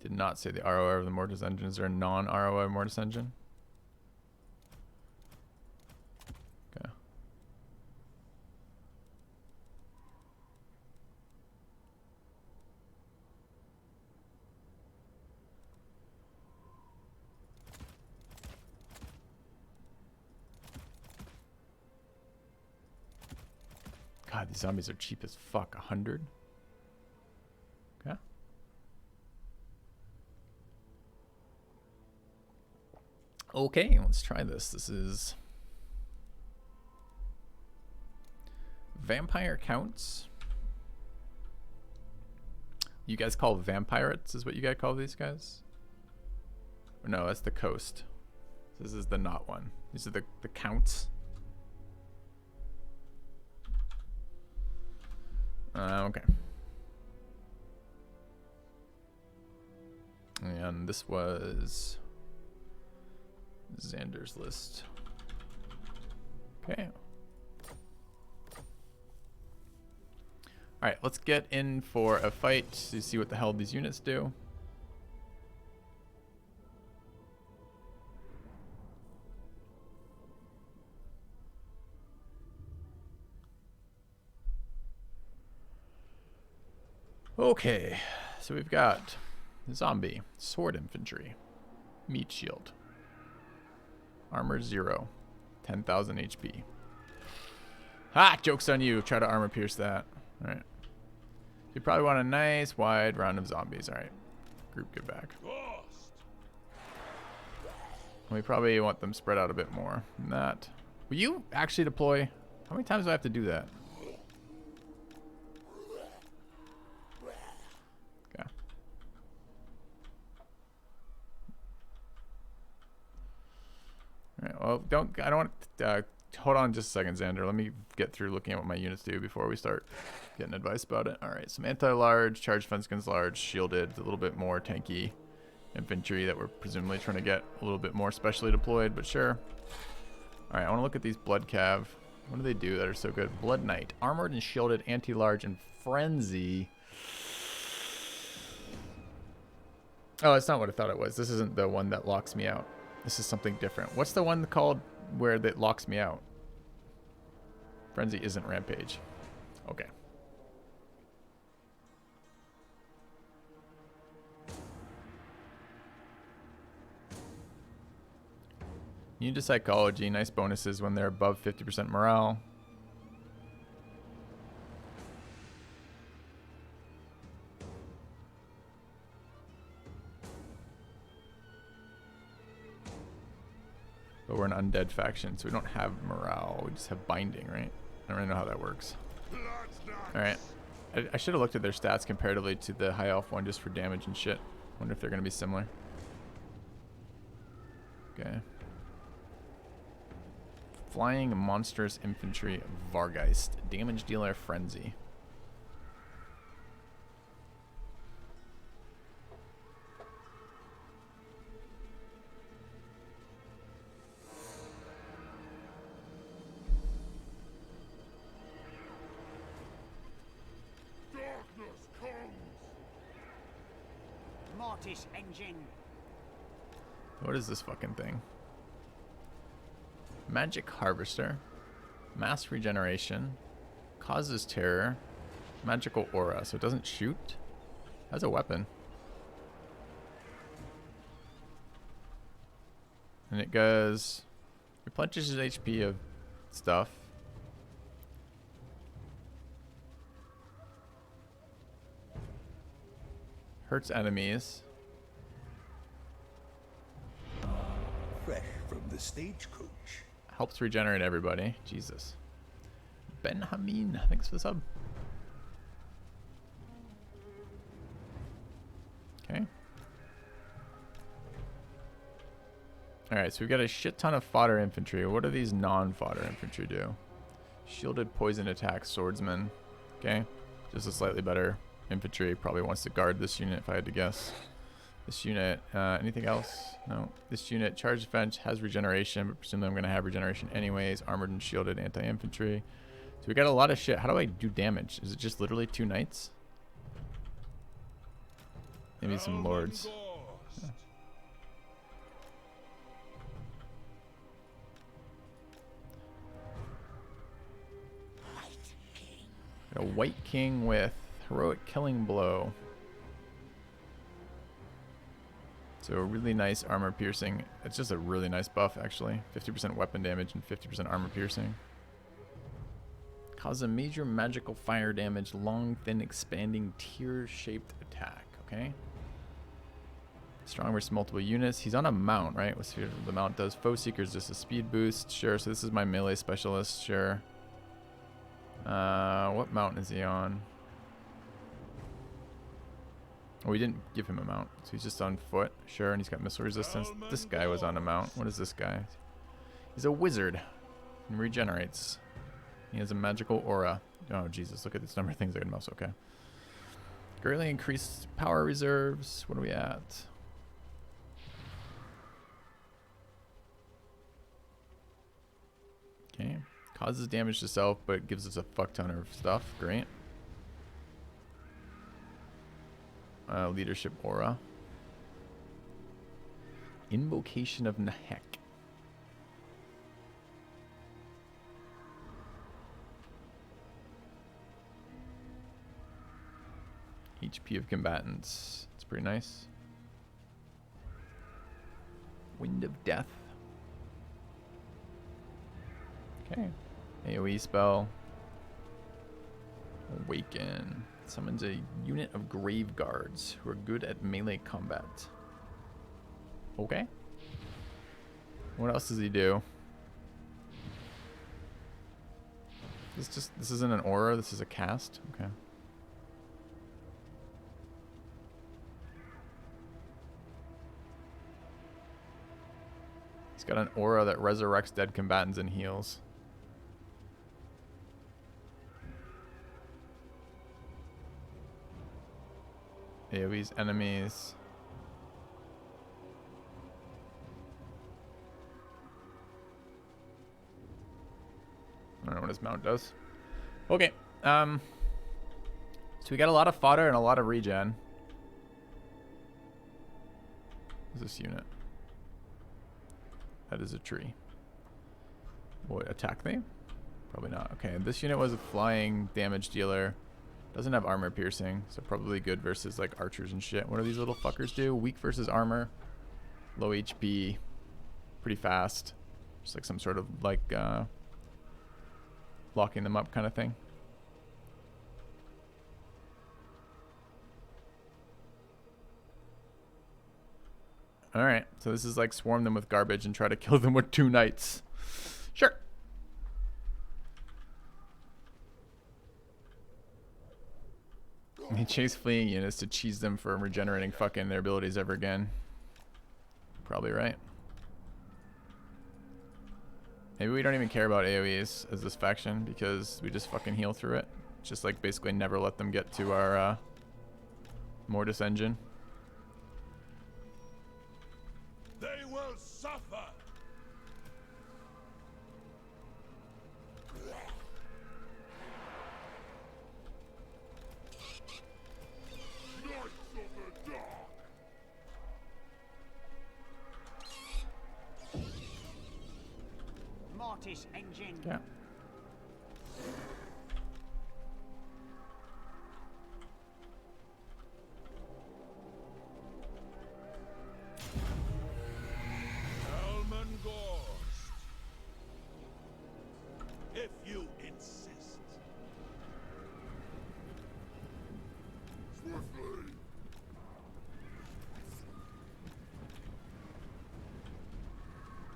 Did not say the ROI of the Mortis engine. Is there a non-ROI Mortis engine? Okay. God, these zombies are cheap as fuck. 100? Okay. Okay, let's try this. This is Vampire Counts. You guys call vampirates is what you guys call these guys? Or no, that's the coast. This is the not one. These are the counts. Okay. And this was Xander's list. Okay. Alright, let's get in for a fight to see what the hell these units do. Okay, so we've got zombie, sword infantry, meat shield, armor 0, 10,000 HP. Ha! Joke's on you. Try to armor pierce that. Alright. You probably want a nice wide round of zombies. Alright. Group get back. We probably want them spread out a bit more than that. Will you actually deploy? How many times do I have to do that? Okay. Alright, well, I don't want hold on just a second, Xander. Let me get through looking at what my units do before we start getting advice about it. Alright, some anti-large, charged fence guns large, shielded, a little bit more tanky infantry that we're presumably trying to get a little bit more specially deployed, but sure. Alright, I want to look at these blood cav. What do they do that are so good? Blood Knight, armored and shielded, anti-large, and frenzy. Oh, that's not what I thought it was. This isn't the one that locks me out. This is something different. What's the one called where that locks me out? Frenzy isn't Rampage. Okay. Immune to psychology, nice bonuses when they're above 50% morale. But we're an undead faction, so we don't have morale. We just have binding, right? I don't really know how that works. Alright. I should have looked at their stats comparatively to the high elf one just for damage and shit. Wonder if they're going to be similar. Okay. Flying monstrous infantry Vargeist. Damage dealer frenzy. Darkness comes. Mortis engine. What is this fucking thing? Magic Harvester, Mass Regeneration, Causes Terror, Magical Aura, so it doesn't shoot? Has a weapon. And it goes, replenishes HP of stuff. Hurts enemies. Fresh from the stagecoach. Helps regenerate everybody. Jesus. Benjamin, thanks for the sub. Okay. Alright, so we've got a shit ton of fodder infantry. What do these non-fodder infantry do? Shielded poison attack swordsman. Okay. Just a slightly better infantry. Probably wants to guard this unit if I had to guess. This unit, anything else? No. This unit, charge defense, has regeneration, but presumably I'm going to have regeneration anyways. Armored and shielded anti-infantry. So we got a lot of shit. How do I do damage? Is it just literally 2 knights? Maybe some lords. Yeah. Got a white king with heroic killing blow. So a really nice armor piercing. It's just a really nice buff actually. 50% weapon damage and 50% armor piercing. Causes a major magical fire damage, long, thin, expanding, tear-shaped attack. Okay. Strong versus multiple units. He's on a mount, right? What's the mount does? Foe Seeker's just a speed boost. Sure. So this is my melee specialist. Sure. What mount is he on? Oh, we didn't give him a mount. So he's just on foot. Sure. And he's got missile resistance. This guy was on a mount. What is this guy? He's a wizard. And regenerates. He has a magical aura. Oh, Jesus. Look at this number of things I can mouse. Okay. Greatly increased power reserves. What are we at? Okay. Causes damage to self, but gives us a fuck ton of stuff. Great. Leadership aura. Invocation of Nahek. HP of combatants. It's pretty nice. Wind of Death. Okay. AoE spell. Awaken. Summons a unit of grave guards who are good at melee combat. Okay. What else does he do? This isn't an aura, this is a cast. Okay. He's got an aura that resurrects dead combatants and heals. AoE's enemies. I don't know what his mount does. Okay. So we got a lot of fodder and a lot of regen. What's this unit? That is a tree. Will it attack me? Probably not. Okay, this unit was a flying damage dealer. Doesn't have armor piercing, so probably good versus like archers and shit. What do these little fuckers do? Weak versus armor. Low HP. Pretty fast. Just like some sort of like locking them up kind of thing. Alright, so this is like swarm them with garbage and try to kill them with 2 knights. Sure. He chase fleeing units to cheese them for regenerating fucking their abilities ever again. Probably right. Maybe we don't even care about AoEs as this faction because we just fucking heal through it. Just like basically never let them get to our Mortis engine. They will suffer. Knights of the Dark. Mortis engine. Yeah. If you insist. Swiftly.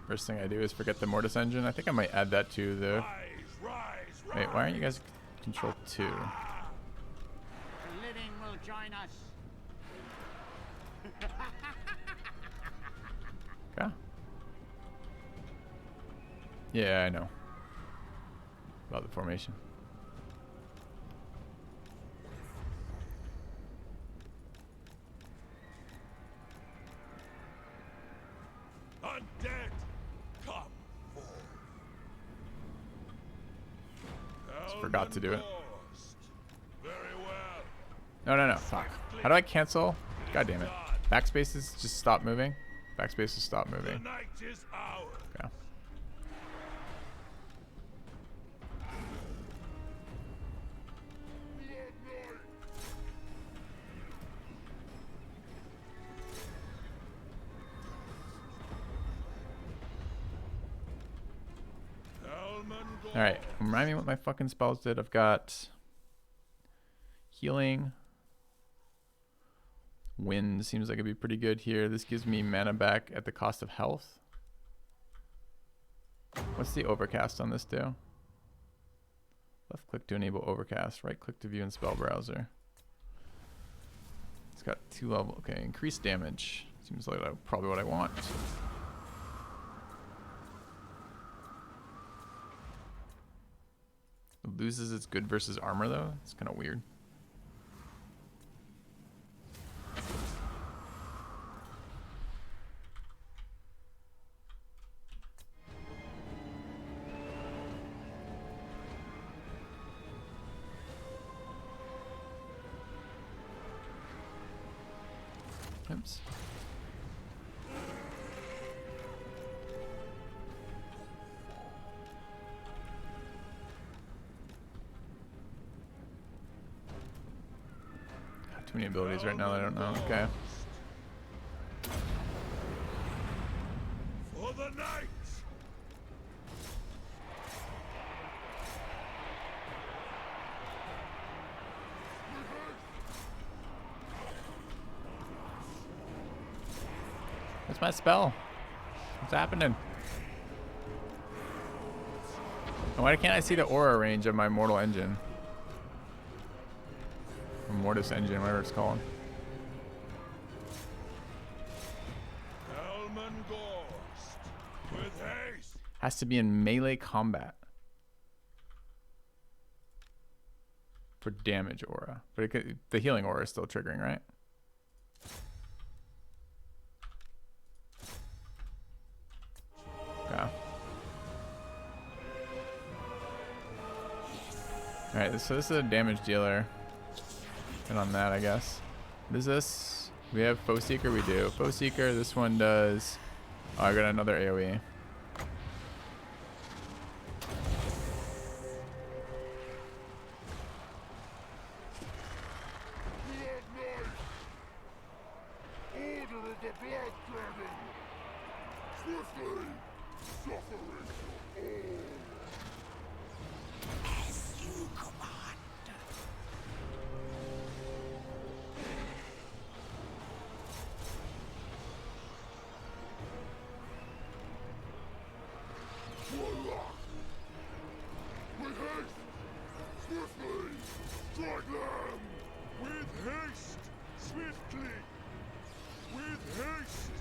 First thing I do is forget the Mortis engine. I think I might add that to the... Rise, rise, rise. Wait, why aren't you guys control 2? The living will join us. Okay. Yeah, I know. About the formation. Undead, come forth. Just forgot to do it. Very well. No, no, no. Fuck. How do I cancel? God damn it. Backspaces just stop moving. Backspaces stop The moving. night is ours. Okay. Alright, remind me what my fucking spells did. I've got healing. Wind seems like it'd be pretty good here. This gives me mana back at the cost of health. What's the overcast on this do? Left click to enable overcast. Right click to view in spell browser. It's got 2 level. Okay, increased damage. Seems like probably what I want. It loses its good versus armor though. It's kind of weird. Oops. Got too many abilities right now that I don't know. Okay. For the night. What's my spell? What's happening? And why can't I see the aura range of my mortal engine? Or mortis engine, whatever it's called. With haste. Has to be in melee combat. For damage aura. But it could, the healing aura is still triggering, right? Okay. Alright, so this is a damage dealer. And on that, I guess. What is this? We have Foe Seeker? We do. Foe Seeker, this one does... Oh, I got another AoE. Order of the Blood Dragon. Swiftly, suffering for all. As you command. Warlock. With haste. Swiftly, strike them. With haste. Swiftly. With haste.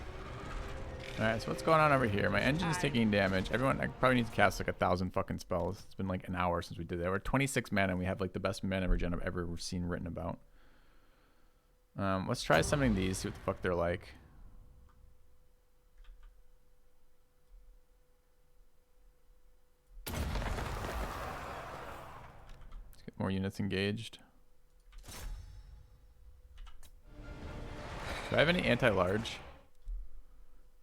Alright, so what's going on over here? My engine's taking damage. Everyone, I probably need to cast like 1,000 fucking spells. It's been like an hour since we did that. We're 26 mana and we have like the best mana regen I've ever seen written about. Let's try summoning these, see what the fuck they're like. Let's get more units engaged. Do I have any anti-large?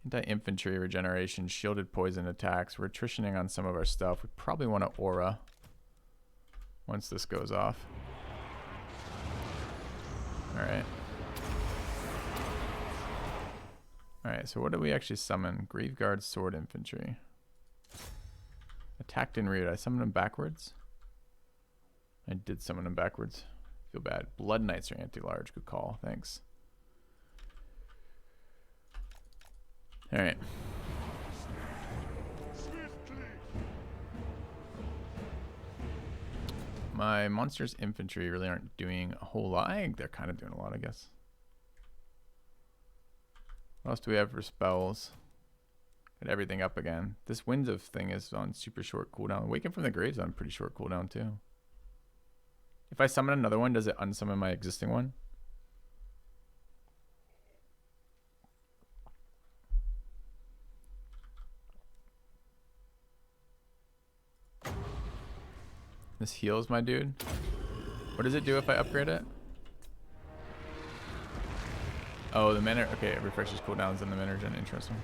Anti-infantry regeneration, shielded poison attacks. We're attritioning on some of our stuff. We probably want to aura once this goes off. Alright. Alright, so what do we actually summon? Graveguard sword infantry. Attacked en route. I summoned them backwards? I did summon them backwards. Feel bad. Blood Knights are anti-large. Good call. Thanks. Alright. My monsters infantry really aren't doing a whole lot. I think they're kind of doing a lot, I guess. What else do we have for spells? Get everything up again. This Winds of thing is on super short cooldown. Waking from the Grave's on pretty short cooldown too. If I summon another one, does it unsummon my existing one? This heals my dude. What does it do if I upgrade it? Oh, the mana. Okay, it refreshes cooldowns and the mana regen. Interesting.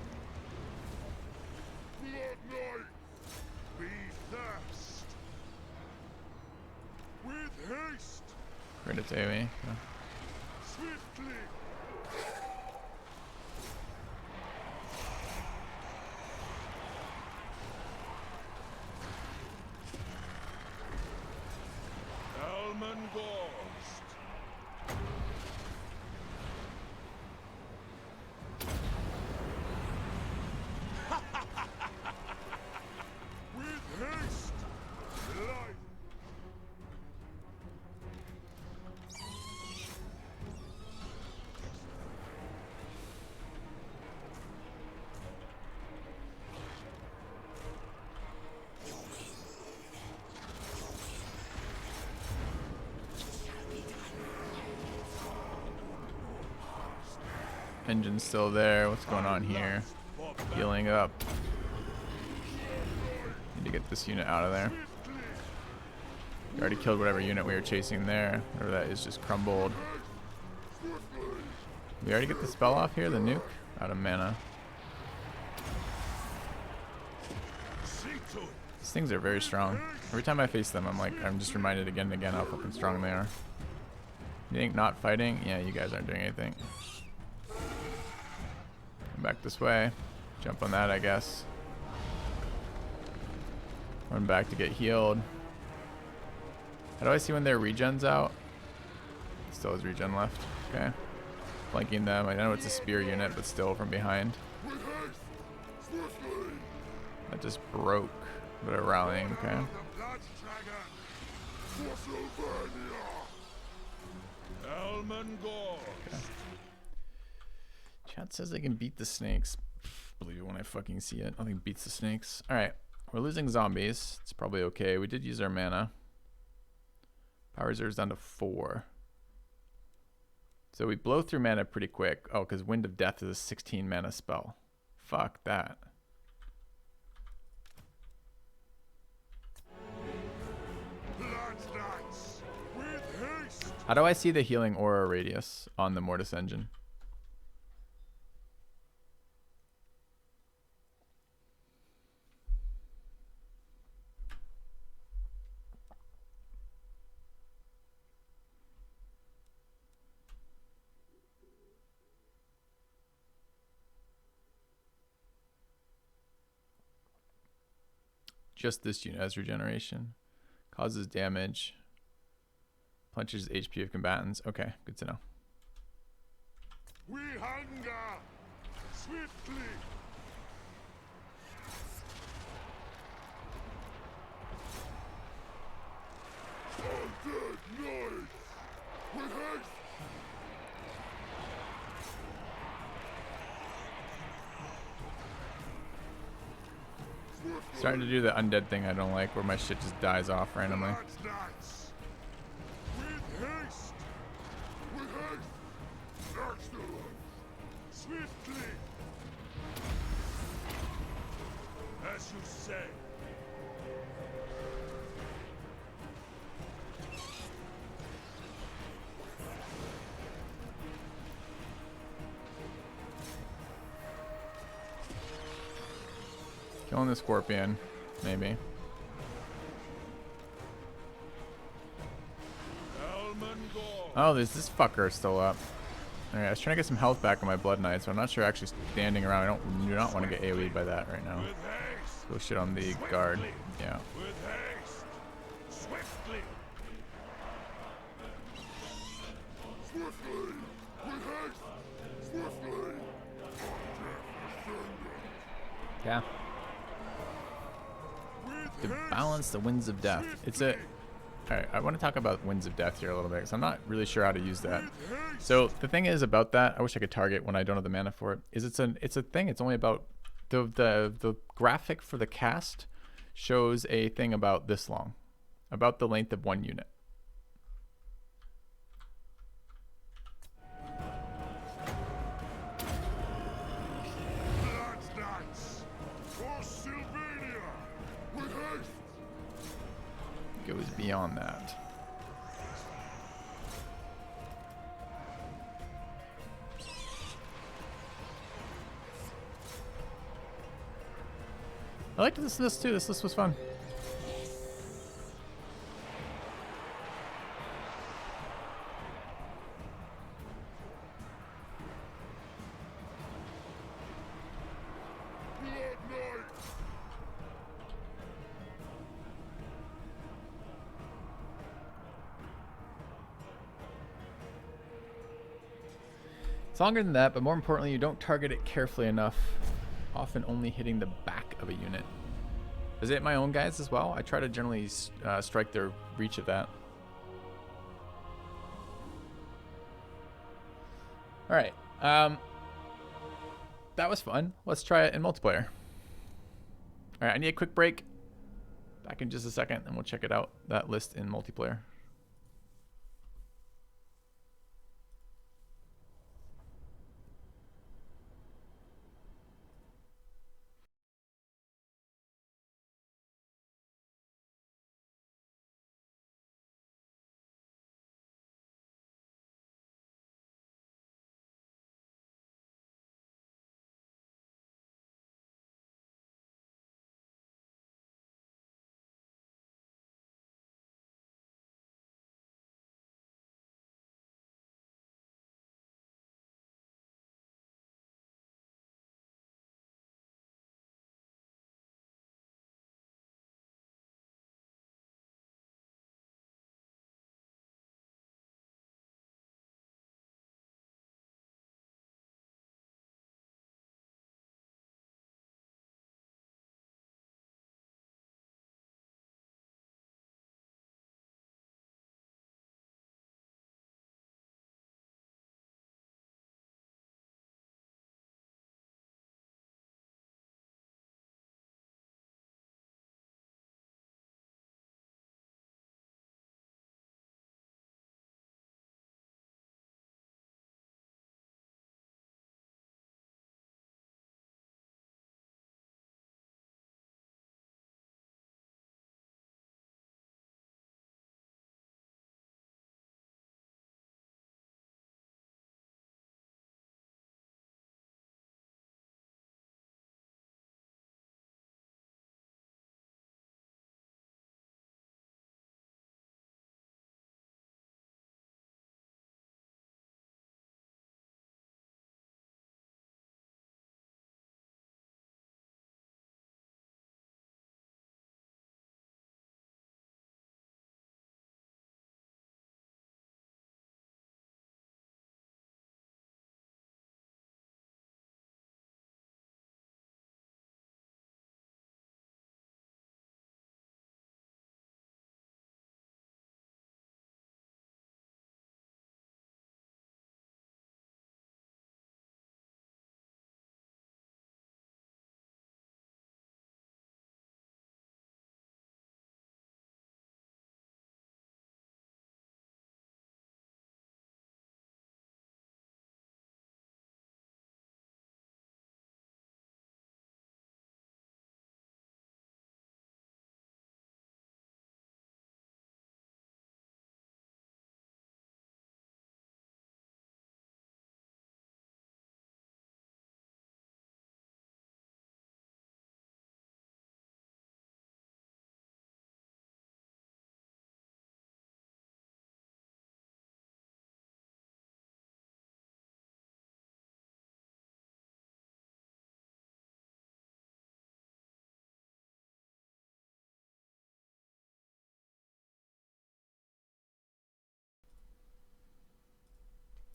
Blood Knight, be thirst. With haste, Credits AoE. Okay. swiftly. Elmengorst. With haste, life. Engine's still there. What's going on here? Healing up. Need to get this unit out of there. We already killed whatever unit we were chasing there. Whatever that is just crumbled. We already get the spell off here, the nuke? Out of mana. These things are very strong. Every time I face them, I'm just reminded again and again how fucking strong they are. You think not fighting? Yeah, you guys aren't doing anything. Come back this way. Jump on that, I guess. Run back to get healed. How do I see when their regen's out? Still has regen left. Okay. Flanking them. I know it's a spear unit, but still from behind. With haste, swiftly. That just broke. But a rallying, okay. The blood dragon. Sylvania. Elmengorst. Chat says they can beat the snakes. Believe it when I fucking see it. Nothing beats the snakes. Alright. We're losing zombies. It's probably okay. We did use our mana. Power reserve's down to 4. So we blow through mana pretty quick. Oh, because Wind of Death is a 16 mana spell. Fuck that. With haste. How do I see the healing aura radius on the Mortis engine? Just this unit has regeneration. Causes damage. Punches HP of combatants. Okay, good to know. We hunger swiftly. Undead knights with haste. Starting to do the undead thing I don't like, where my shit just dies off randomly. Knights. With haste. With haste. Excellent. Swiftly. As you say. Killing the scorpion, maybe. Oh, there's this fucker still up. Alright, I was trying to get some health back on my Blood Knight, so I'm not sure actually standing around. I do not want to get AoE'd by that right now. Go shit on the guard. Yeah. With haste. Swiftly. Swiftly. With haste. Swiftly. Yeah. To balance the Winds of Death. It's a... Alright, I want to talk about Winds of Death here a little bit, because I'm not really sure how to use that. So, the thing is about that, I wish I could target when I don't have the mana for it, is it's a thing, it's only about... The graphic for the cast shows a thing about this long. About the length of one unit. Blood Knights. For Sylvania. With haste. Goes beyond that. I liked this list too. This list was fun. Blood Knight! It's longer than that, but more importantly, you don't target it carefully enough, often only hitting the back of a unit. Does it hit my own guys as well? I try to generally strike their reach of that. All right. That was fun. Let's try it in multiplayer. All right, I need a quick break. Back in just a second, and we'll check it out, that list in multiplayer.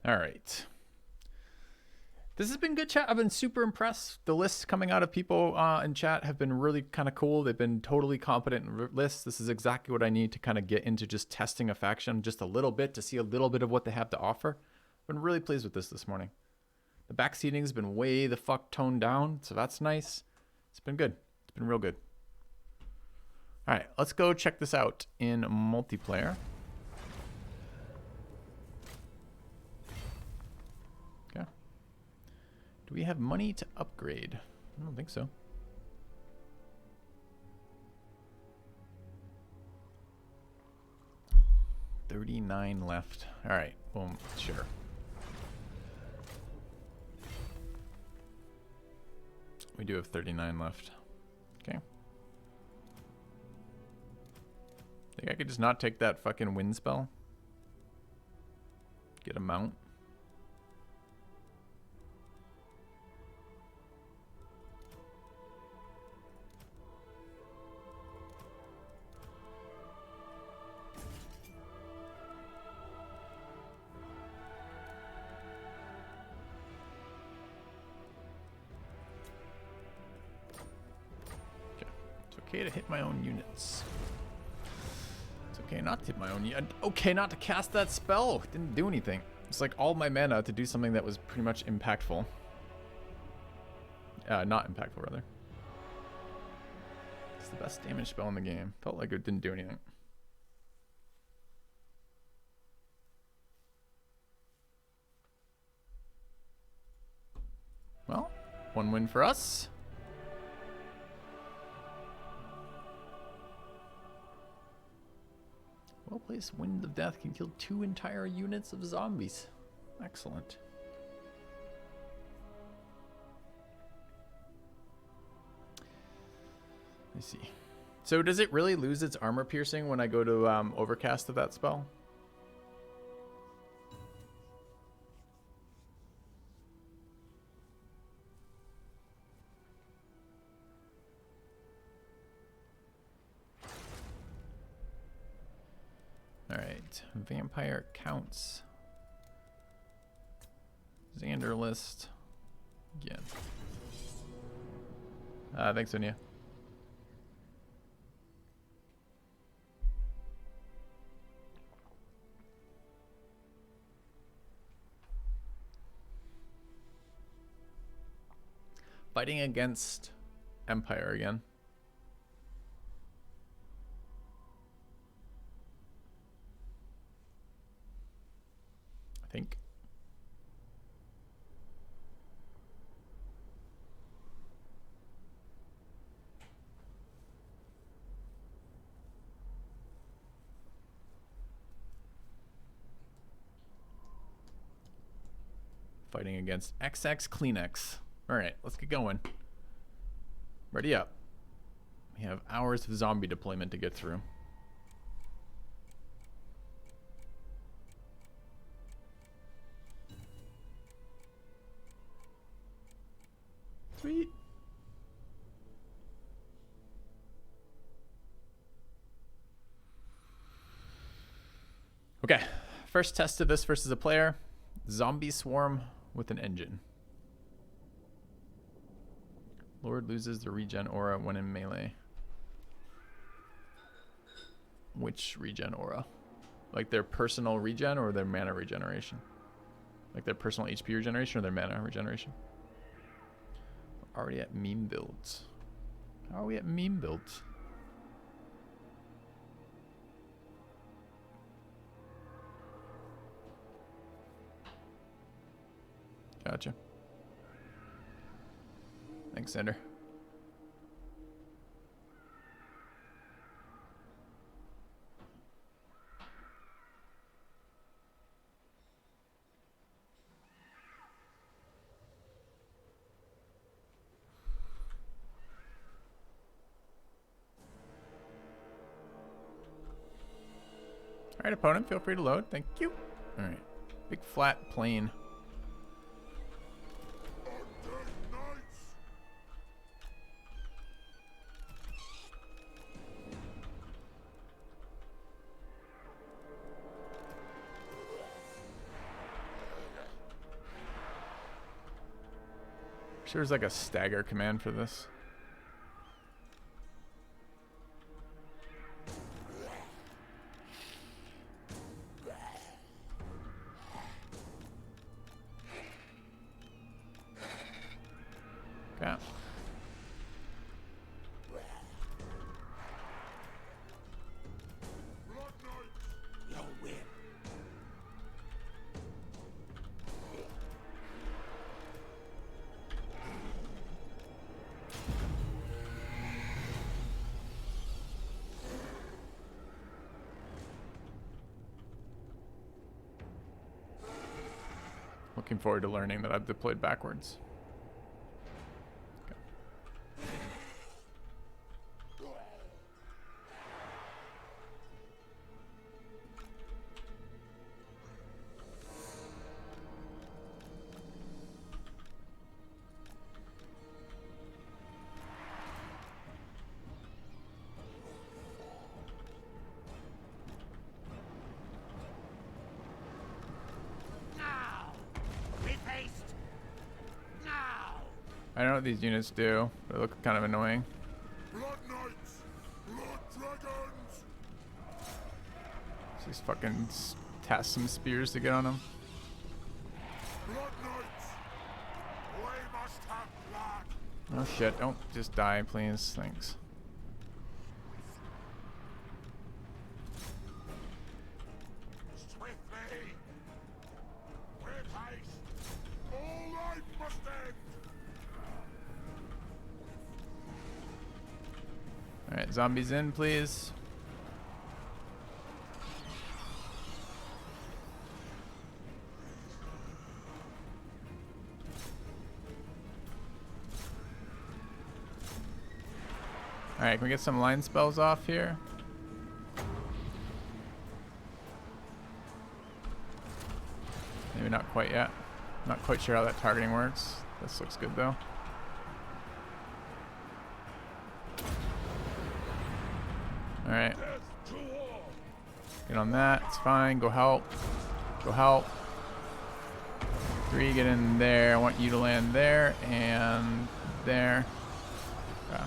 All right. This has been good chat. I've been super impressed. The lists coming out of people in chat have been really kind of cool. They've been totally competent lists. This is exactly what I need to kind of get into just testing a faction just a little bit to see a little bit of what they have to offer. I've been really pleased with this morning. The backseating has been way the fuck toned down, so that's nice. It's been good. It's been real good. All right, let's go check this out in multiplayer. Okay. Do we have money to upgrade? I don't think so. $39 left. All right, well, sure. We do have 39 left. Okay. Think I could just not take that fucking wind spell? Get a mount? Okay to hit my own units. It's okay not to hit my own units. Okay not to cast that spell. Didn't do anything. It's like all my mana to do something that was pretty much impactful. Not impactful, rather. It's the best damage spell in the game. Felt like it didn't do anything. Well, one win for us. Well-placed Wind of Death can kill 2 entire units of zombies. Excellent. Let me see. So does it really lose its armor piercing when I go to overcast of that spell? Alright, vampire counts. Xander list. Again. Thanks, Sonia. Fighting against Empire again. I think. Fighting against XX Kleenex. Alright, let's get going. Ready up. We have hours of zombie deployment to get through. Sweet. Okay, first test of this versus a player. Zombie swarm with an engine. Lord loses the regen aura when in melee. Which regen aura? Like their personal regen or their mana regeneration? Like their personal HP regeneration or their mana regeneration? We're already at meme builds. How are we at meme builds? Gotcha. Thanks, Sander. All right, opponent, feel free to load. Thank you. All right, big flat plane. Sure there's like a stagger command for this. Okay. Looking forward to learning that I've deployed backwards. Okay. I don't know what these units do, but they look kind of annoying. Blood knights! Blood dragons! Just fucking test some spears to get on them. Blood knights! We must have blood! Oh shit, don't just die, please. Thanks. Swiftly! With haste! All life must end! Alright, zombies in, please. Alright, can we get some line spells off here? Maybe not quite yet. Not quite sure how that targeting works. This looks good though. Alright. Get on that. It's fine. Go help. Go help. 3, get in there. I want you to land there and there. Yeah.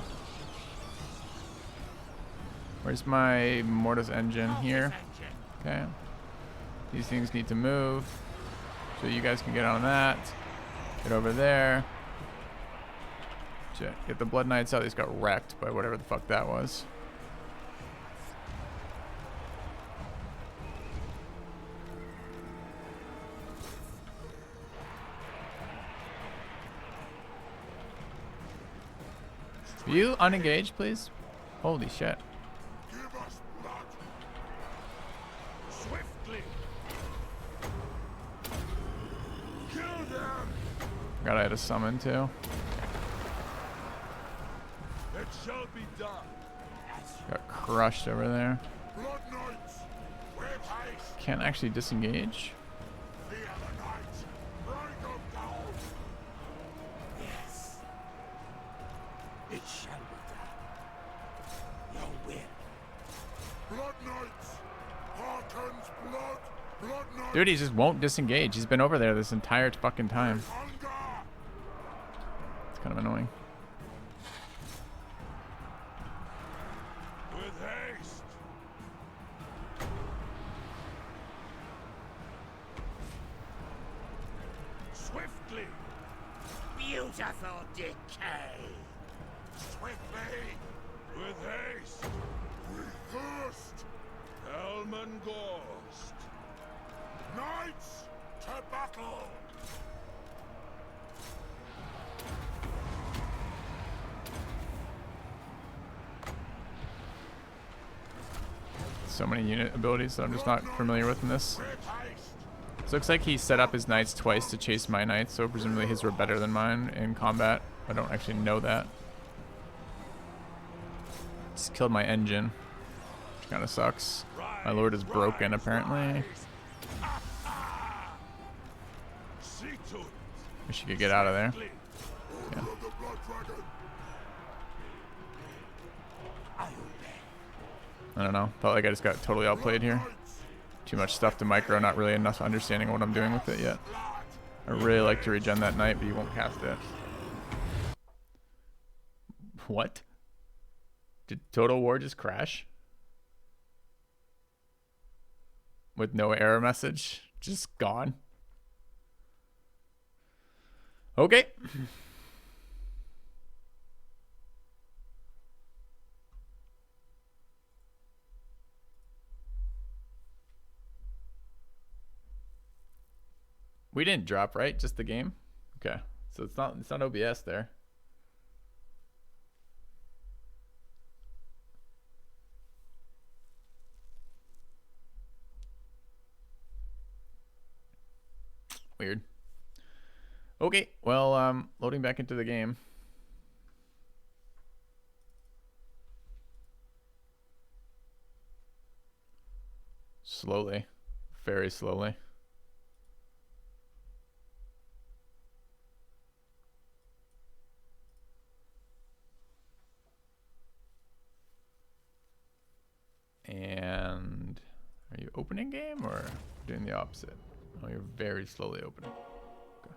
Where's my Mortis engine? Here. Okay. These things need to move. So you guys can get on that. Get over there. Shit. Get the Blood Knights out. These got wrecked by whatever the fuck that was. Will you unengage, please? Holy shit. Give us blood! Swiftly! Kill them! Forgot I had a summon too. It shall be done! Got crushed over there. Blood knights! With haste! Can't actually disengage. The other knights! Break them down! Yes! It shall be done. Your will. Blood knights! Hearken's blood! Blood knights! Dude, he just won't disengage. He's been over there this entire fucking time. Hunger! It's kind of annoying. With haste! Swiftly! Beautiful decay. Swiftly! With haste! We thirst! Helman Gorst! Knights to battle! So many unit abilities that I'm just not familiar with in this. With haste! So it looks like he set up his knights twice to chase my knights, so presumably his were better than mine in combat. I don't actually know that. Just killed my engine, which kind of sucks. My lord is broken apparently. See to it! Wish you could get out of there. Swiftly! Yeah. Order of the Blood Dragon! I obey. I don't know. Felt like I just got totally outplayed here. Too much stuff to micro, not really enough understanding of what I'm doing with it yet. I really like to regen that knight, but you won't cast it. What? Did Total War just crash? With no error message? Just gone? Okay. We didn't drop, right? Just the game? Okay. So it's not OBS there. Weird. Okay, well, loading back into the game. Slowly. Very slowly. And are you opening game or doing the opposite? Oh, you're very slowly opening. Okay.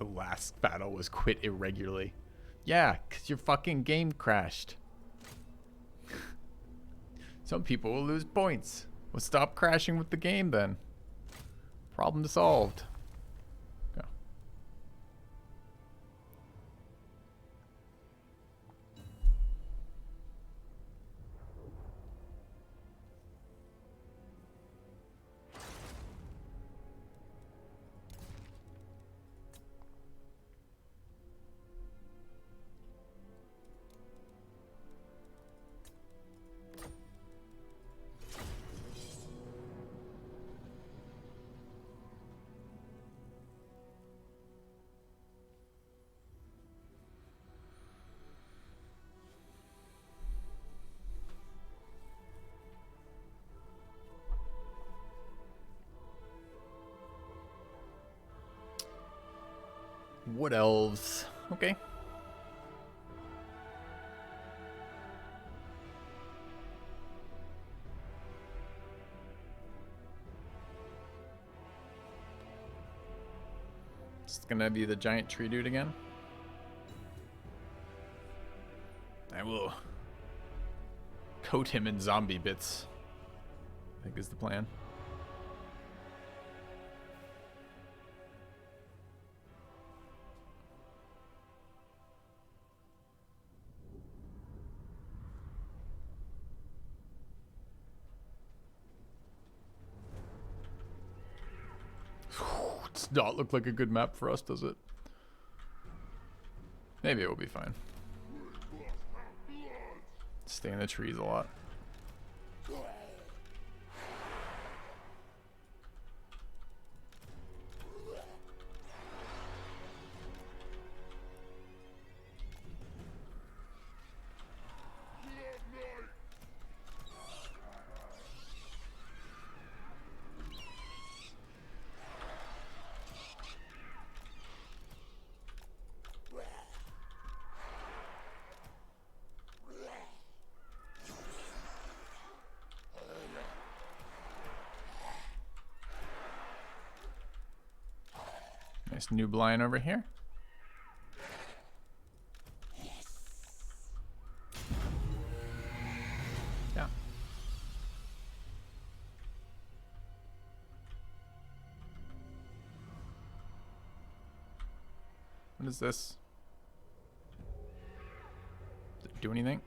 The last battle was quit irregularly. Yeah, because your fucking game crashed. Some people will lose points. Well, stop crashing with the game then. Problem solved. Go. Wood elves. Okay. It's gonna be the giant tree dude again. I will coat him in zombie bits, I think is the plan. Does not look like a good map for us, does it? Maybe it will be fine. Stay in the trees a lot. Nice noob line over here. Yeah. What is this? Does it do anything?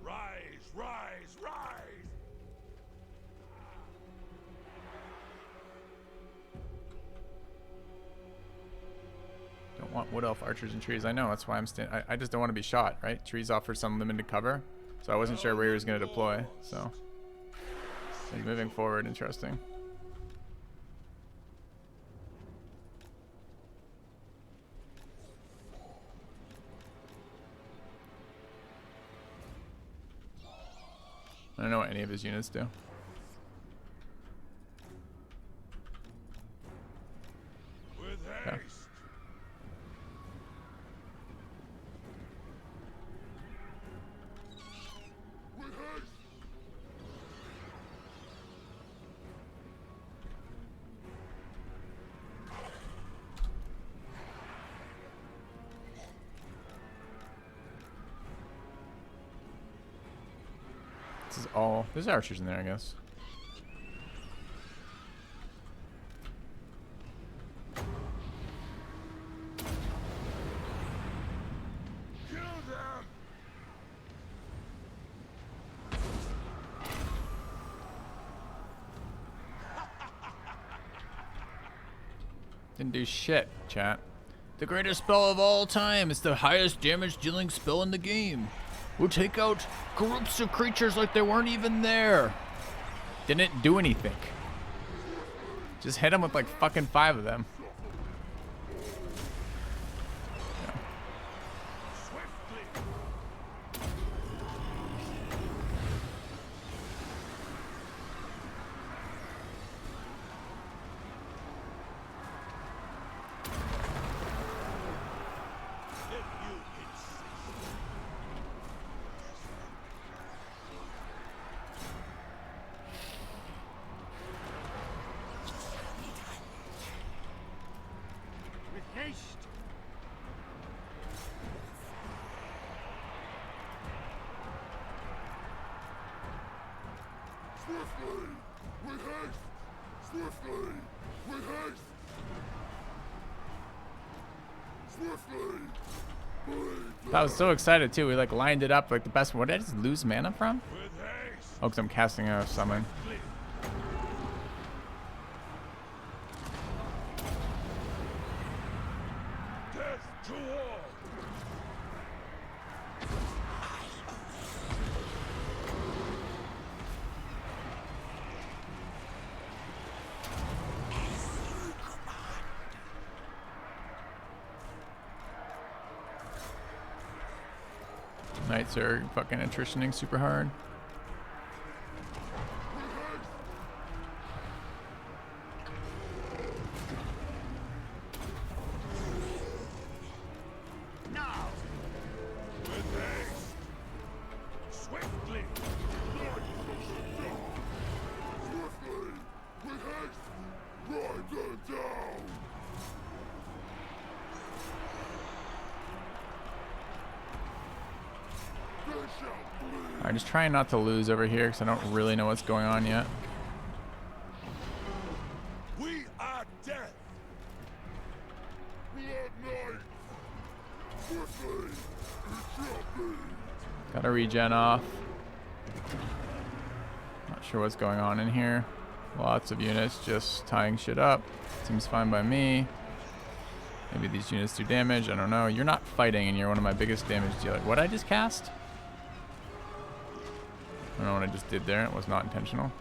Rise, rise, rise! Don't want wood elf archers and trees. I know, that's why I'm standing. I just don't want to be shot, right? Trees offer some limited cover. So I wasn't sure where he was going to deploy, so. He's moving forward, interesting. I don't know what any of his units do. With Yeah. haste! With haste! This is all. There's archers in there, I guess. Kill them! Didn't do shit, chat. The greatest spell of all time. It's the highest damage dealing spell in the game. We'll take out groups of creatures like they weren't even there. Didn't do anything. Just hit them with like fucking 5 of them. Swiftly! With haste! Swiftly! With haste! Swiftly! I was so excited too. We like lined it up like the best. What did I just lose mana from? With haste! Oh, because I'm casting a summon. Death to all! Knights are fucking attritioning super hard. Now! With haste! Swiftly! Swiftly! With haste! Ride them down! They shall bleed! Alright, just trying not to lose over here because I don't really know what's going on yet. We are death! Blood Knight! Swiftly! It shall be! Gotta regen off. Not sure what's going on in here. Lots of units just tying shit up. Seems fine by me. Maybe these units do damage. I don't know. You're not fighting and you're one of my biggest damage dealers. What did I just cast? I don't know what I just did there. It was not intentional.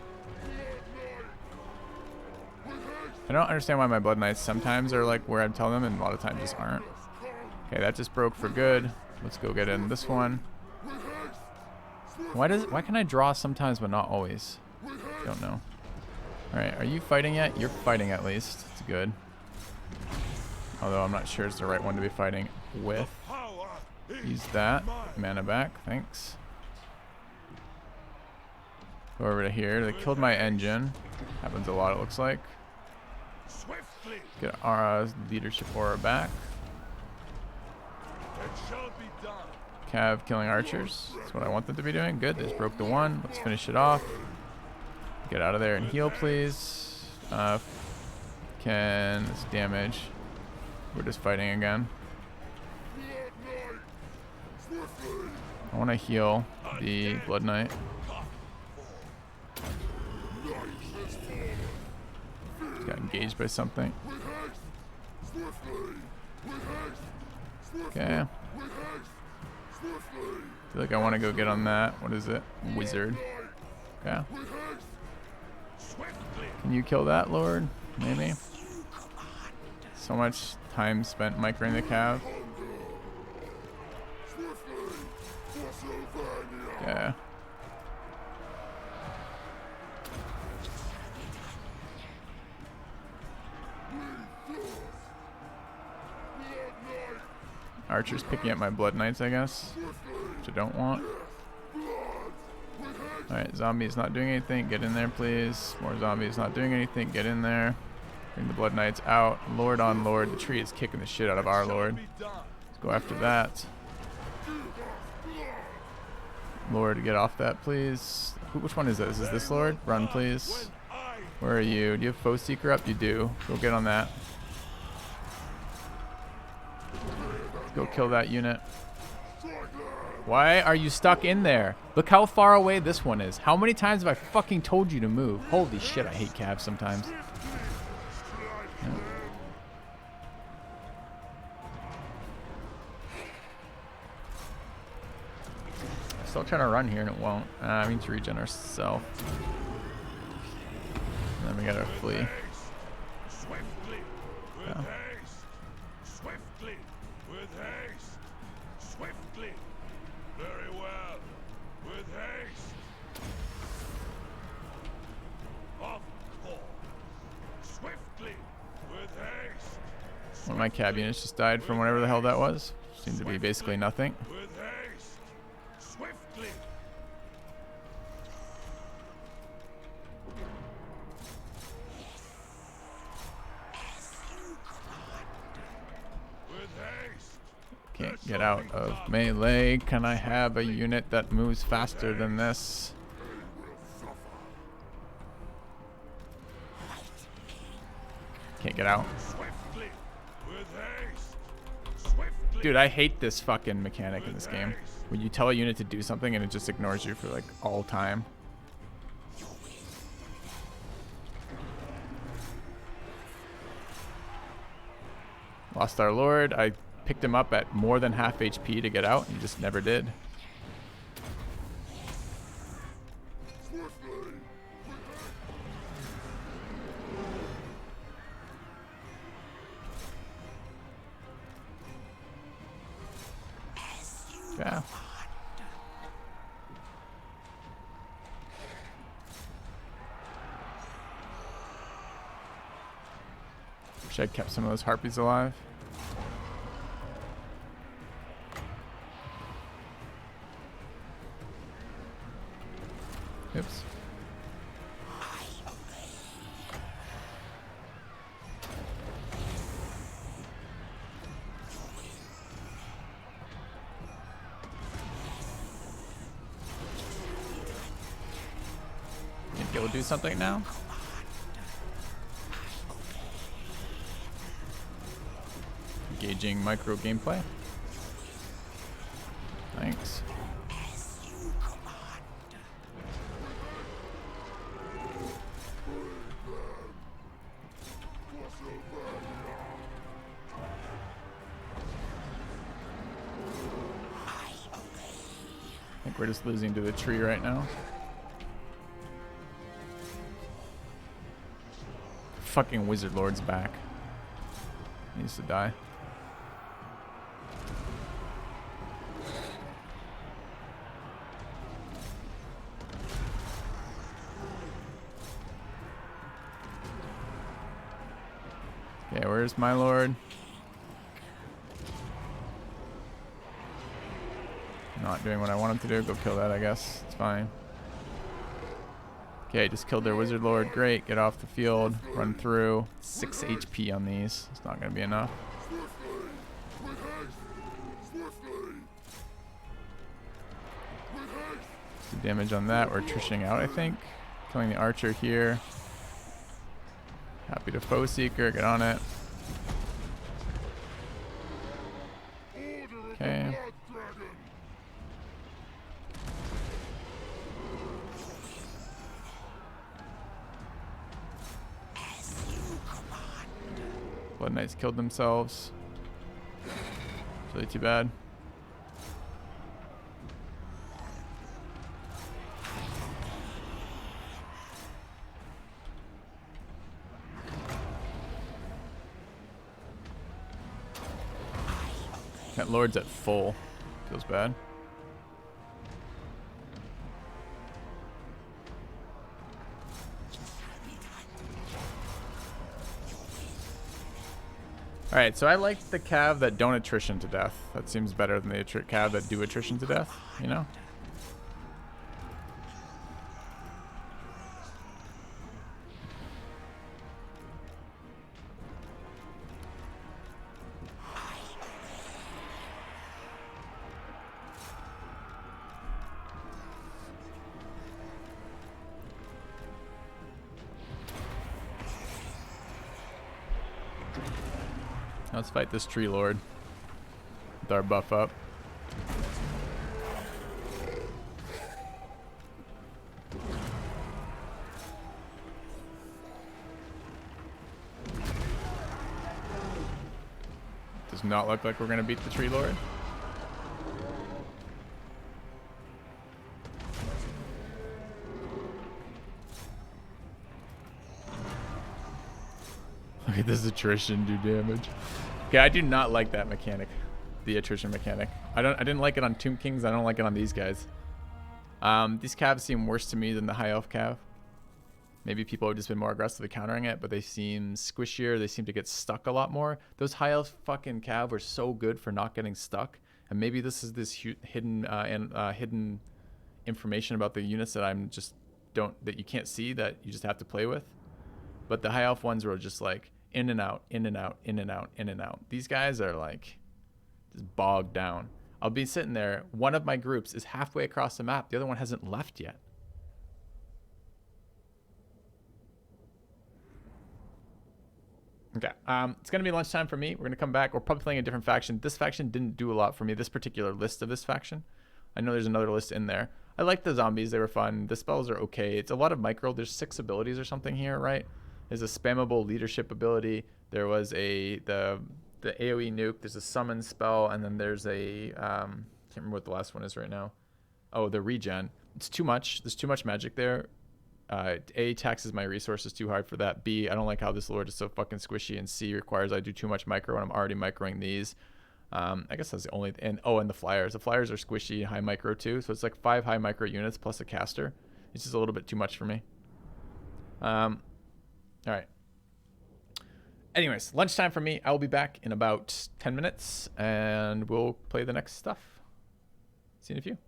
I don't understand why my Blood Knights sometimes are like where I tell them and a lot of times just aren't. Okay, that just broke for good. Let's go get in this one. Why can I draw sometimes but not always? Don't know. Alright, are you fighting yet? You're fighting at least. It's good. Although I'm not sure it's the right one to be fighting with. Power Use that. Mana back. Thanks. Go over to here. They killed my engine. Happens a lot, it looks like. Swiftly! Get our leadership aura back. It shall be done! Cav killing archers. That's what I want them to be doing. Good. They just broke the one. Let's finish it off. Get out of there and heal, please. Can this damage? We're just fighting again. Blood Knight! Swiftly! I want to heal the Blood Knight. Got engaged by something. With haste! Swiftly! With haste! Swiftly! Okay. With haste! Swiftly! Feel like I want to go get on that. What is it? Wizard. Okay. With haste! Swiftly! Can you kill that, Lord? Maybe. So much time spent microing the cav. Swiftly! For Sylvania! Yeah. Archer's picking up my Blood Knights, I guess. Which I don't want. Alright, zombies not doing anything. Get in there, please. More zombies not doing anything. Get in there. Bring the Blood Knights out. Lord on Lord. The tree is kicking the shit out of our Lord. Let's go after that. Lord, get off that, please. Which one is this? Is this Lord? Run, please. Where are you? Do you have Foe Seeker up? You do. Go get on that. Go kill that unit. Why are you stuck in there? Look how far away this one is. How many times have I fucking told you to move? Holy shit, I hate cabs sometimes. Yeah. Still trying to run here and it won't. I need to regen ourselves. And then we gotta flee. Swiftly! With Yeah. haste! Swiftly! With haste! Swiftly! Very well! With haste! Of course! Swiftly! With haste! One of my cab units just died from whatever the hell that was. Seemed to be basically nothing. With haste! Swiftly! With haste! Can't get out of melee. Can I have a unit that moves faster than this? Can't get out. Swiftly, with haste. Swiftly. Dude, I hate this fucking mechanic in this game. When you tell a unit to do something and it just ignores you for like all time. Lost our lord. I picked him up at more than half HP to get out, and he just never did. Yeah. Wish I'd kept some of those harpies alive. Oops. Think it'll do something now? Engaging micro gameplay. Thanks. I think we're just losing to the tree right now. Fucking Wizard Lord's back. He needs to die. Okay, where's my lord? Not doing what I want him to do. Go kill that, I guess. It's fine. Okay, just killed their wizard lord. Great. Get off the field. Run through. 6 HP on these. It's not going to be enough. Some damage on that. We're attritioning out, I think. Killing the archer here. Happy to foe seeker. Get on it. Okay. Blood Knights killed themselves. It's really too bad. That lord's at full. Feels bad. Alright, so I like the cav that don't attrition to death. That seems better than the cav that do attrition to death, you know? Let's fight this tree lord with our buff up. Does not look like we're gonna beat the tree lord. Look at this attrition do damage. Okay, I do not like that mechanic, the attrition mechanic. I didn't like it on Tomb Kings. I don't like it on these guys. These calves seem worse to me than the high elf cav. Maybe people have just been more aggressively countering it, but they seem squishier. They seem to get stuck a lot more. Those high elf fucking cav were so good for not getting stuck. And maybe this is this hidden information about the units that that you can't see, that you just have to play with. But the high elf ones were just like in and out, in and out, in and out, in and out. These guys are like just bogged down. I'll be sitting there. One of my groups is halfway across the map. The other one hasn't left yet. Okay. It's gonna be lunchtime for me. We're gonna come back. We're probably playing a different faction. This faction didn't do a lot for me. This particular list of this faction. I know there's another list in there. I like the zombies. They were fun. The spells are okay. It's a lot of micro. There's 6 abilities or something here, right? There's a spammable leadership ability. There was the AoE nuke. There's a summon spell, and then there's a can't remember what the last one is right now. Oh, the regen. It's too much. There's too much magic there. A, taxes my resources too hard for that. B, I don't like how this lord is so fucking squishy. And C, requires I do too much micro, and I'm already microing these. I guess that's the only. And the flyers. The flyers are squishy, high micro too. So it's like 5 high micro units plus a caster. It's just a little bit too much for me. All right. Anyways, lunchtime for me. I will be back in about 10 minutes, and we'll play the next stuff. See you in a few.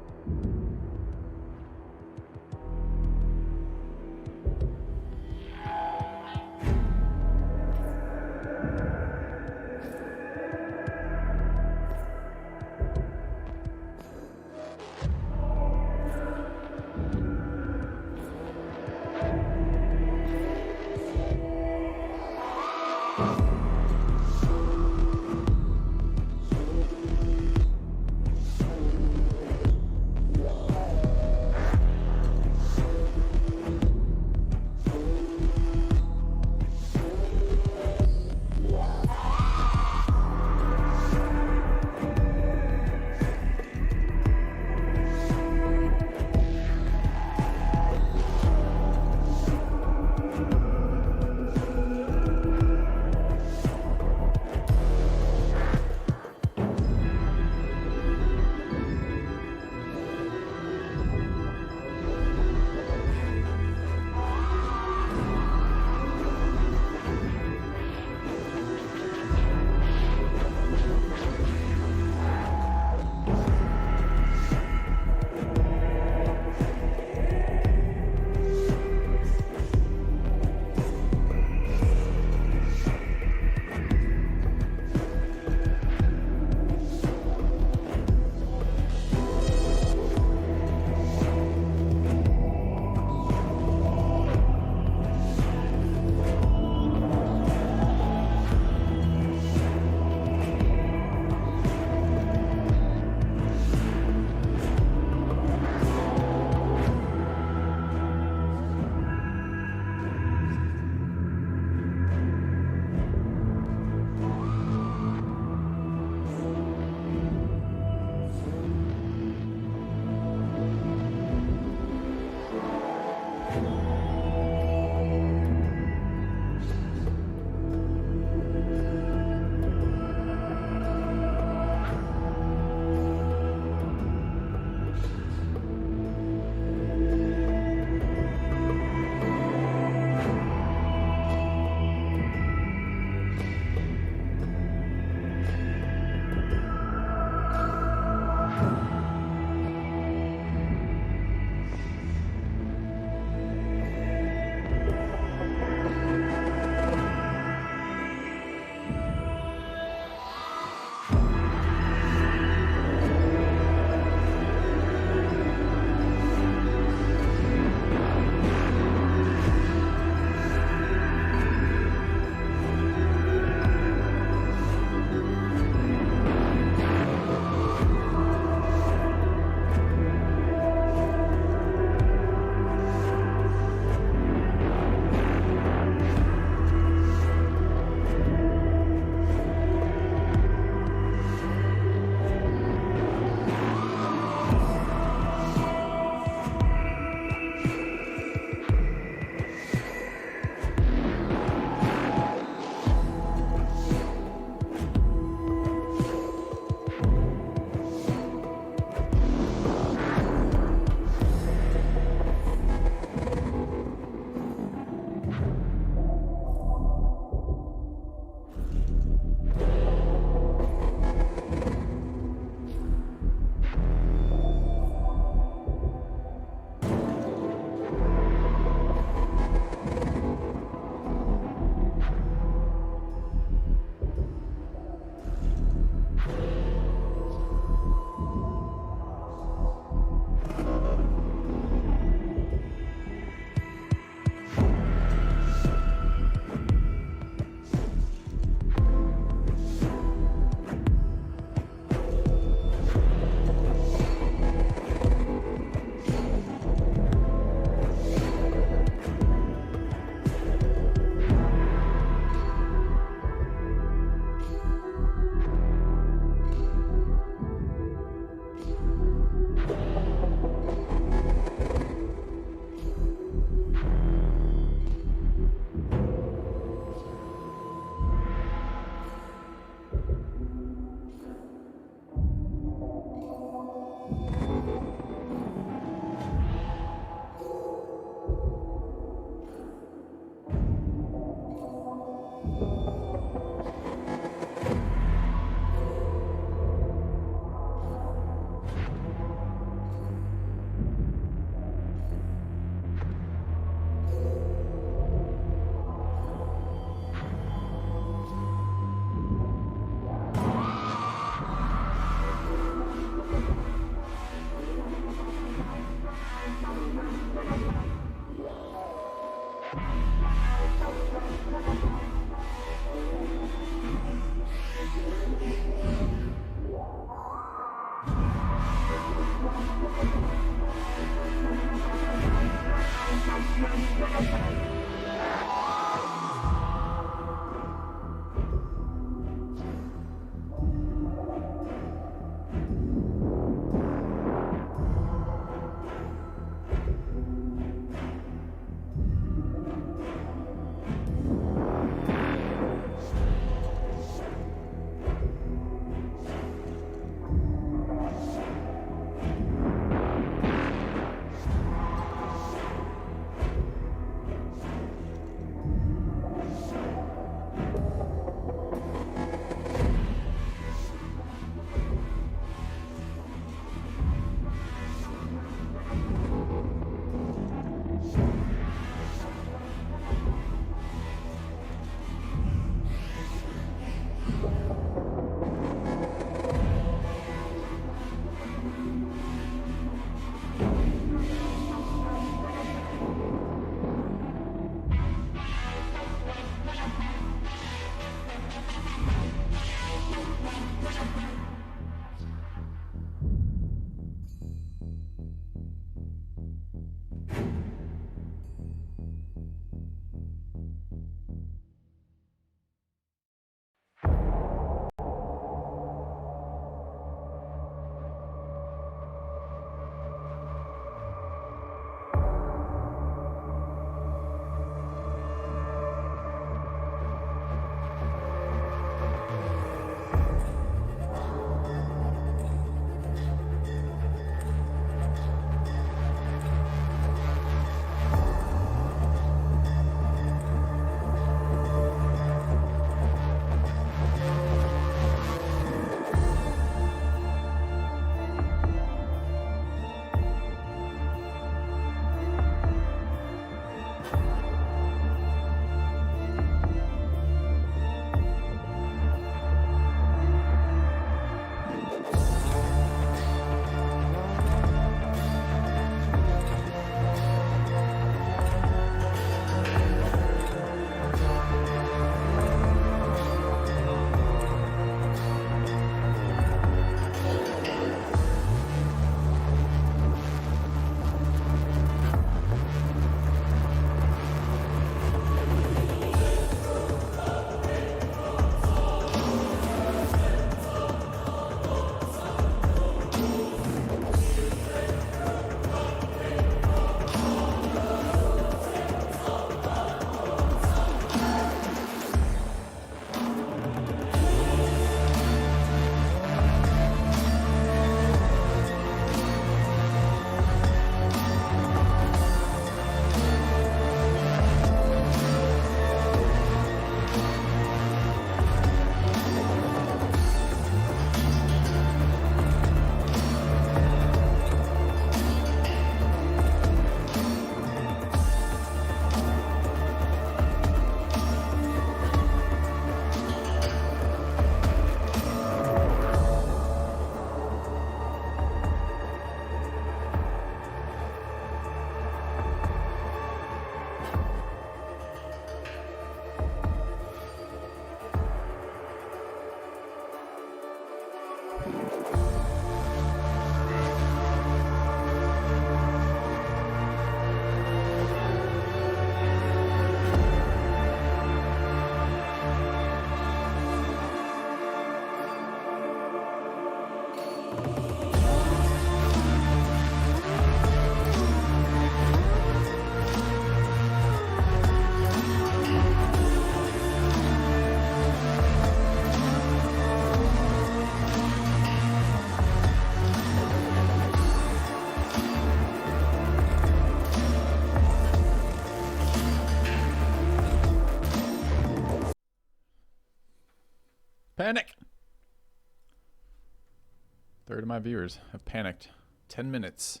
of my viewers have panicked. 10 minutes.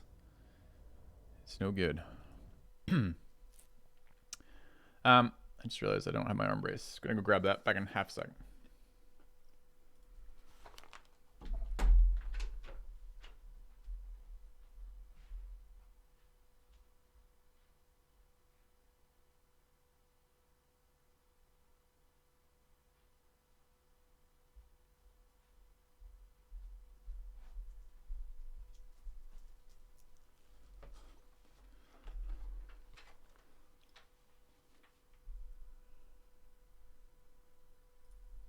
It's no good. I just realized I don't have my arm brace. Gonna go grab that. Back in half a second.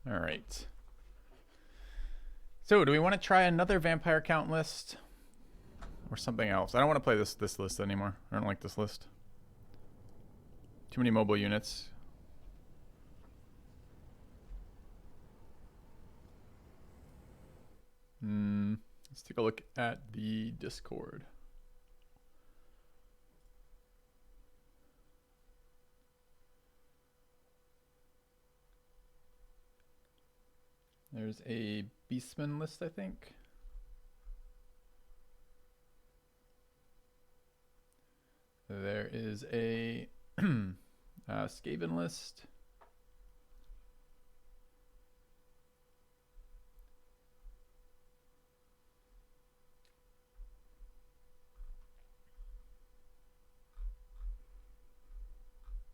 All right. So, do we want to try another vampire count list or something else? I don't want to play this list anymore. I don't like this list. Too many mobile units. Let's take a look at the Discord. There's a Beastman list, I think. There is a Skaven list.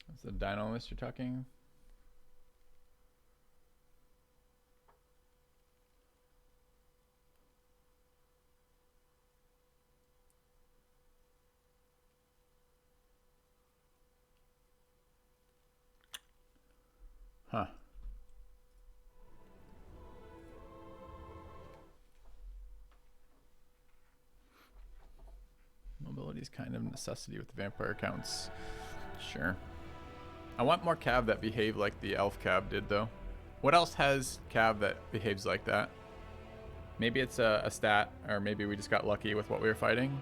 That's the Dino list you're talking. Huh. Mobility is kind of a necessity with the vampire counts. Sure. I want more cav that behave like the elf cav did, though. What else has cav that behaves like that? Maybe it's a stat, or maybe we just got lucky with what we were fighting.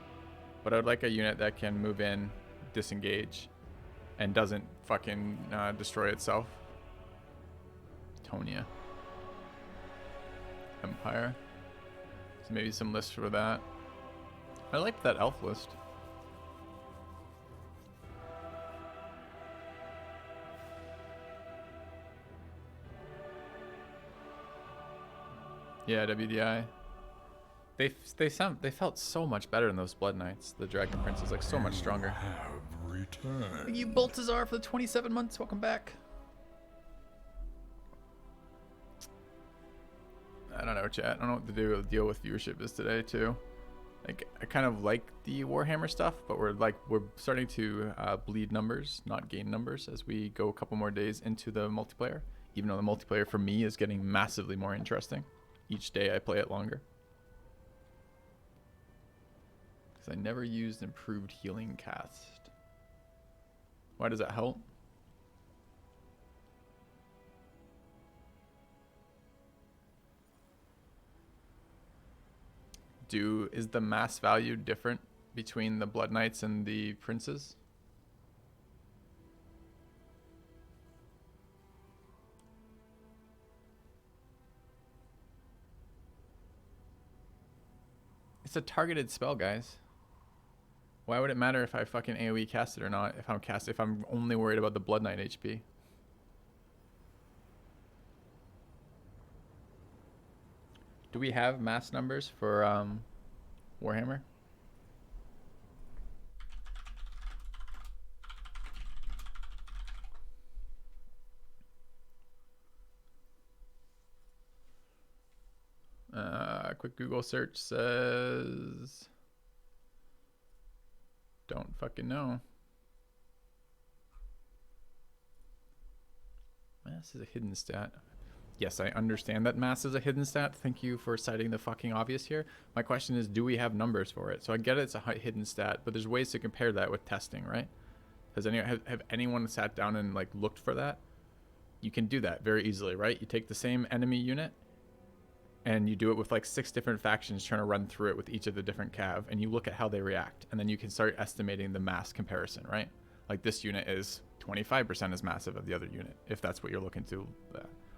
But I would like a unit that can move in, disengage, and doesn't fucking destroy itself. Tonia. Empire. So maybe some lists for that. I like that elf list. Yeah, WDI. They felt so much better in those Blood Knights. The Dragon Prince is like so much stronger. Have returned. Thank you, Baltazar, for the 27 months. Welcome back. I don't know, chat. I don't know what the deal with viewership is today, too. Like, I kind of like the Warhammer stuff, but we're starting to bleed numbers, not gain numbers, as we go a couple more days into the multiplayer. Even though the multiplayer for me is getting massively more interesting. Each day I play it longer. Because I never used improved healing cast. Why does that help? Is the mass value different between the Blood Knights and the Princes? It's a targeted spell, guys. Why would it matter if I fucking AoE cast it or not if I'm only worried about the Blood Knight HP? Do we have mass numbers for Warhammer? Quick Google search says... Don't fucking know. Mass is a hidden stat. Yes, I understand that mass is a hidden stat. Thank you for citing the fucking obvious here. My question is, do we have numbers for it? So I get it's a hidden stat, but there's ways to compare that with testing, right? Have anyone sat down and like looked for that? You can do that very easily, right? You take the same enemy unit and you do it with like 6 different factions trying to run through it with each of the different cav, and you look at how they react, and then you can start estimating the mass comparison, right? Like this unit is 25% as massive of the other unit, if that's what you're looking to.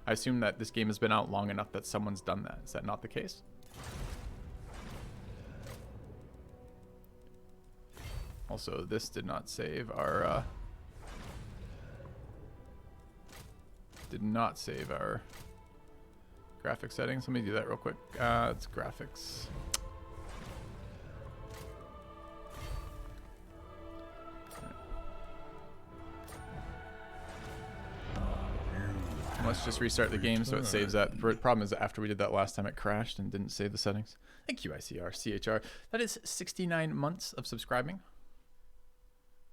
I assume that this game has been out long enough that someone's done that. Is that not the case? Also, this did not save our graphic settings. Let me do that real quick. It's graphics. Let's just restart the game so it saves that. The problem is that after we did that last time, it crashed and didn't save the settings. Thank you, ICRCHR. That is 69 months of subscribing,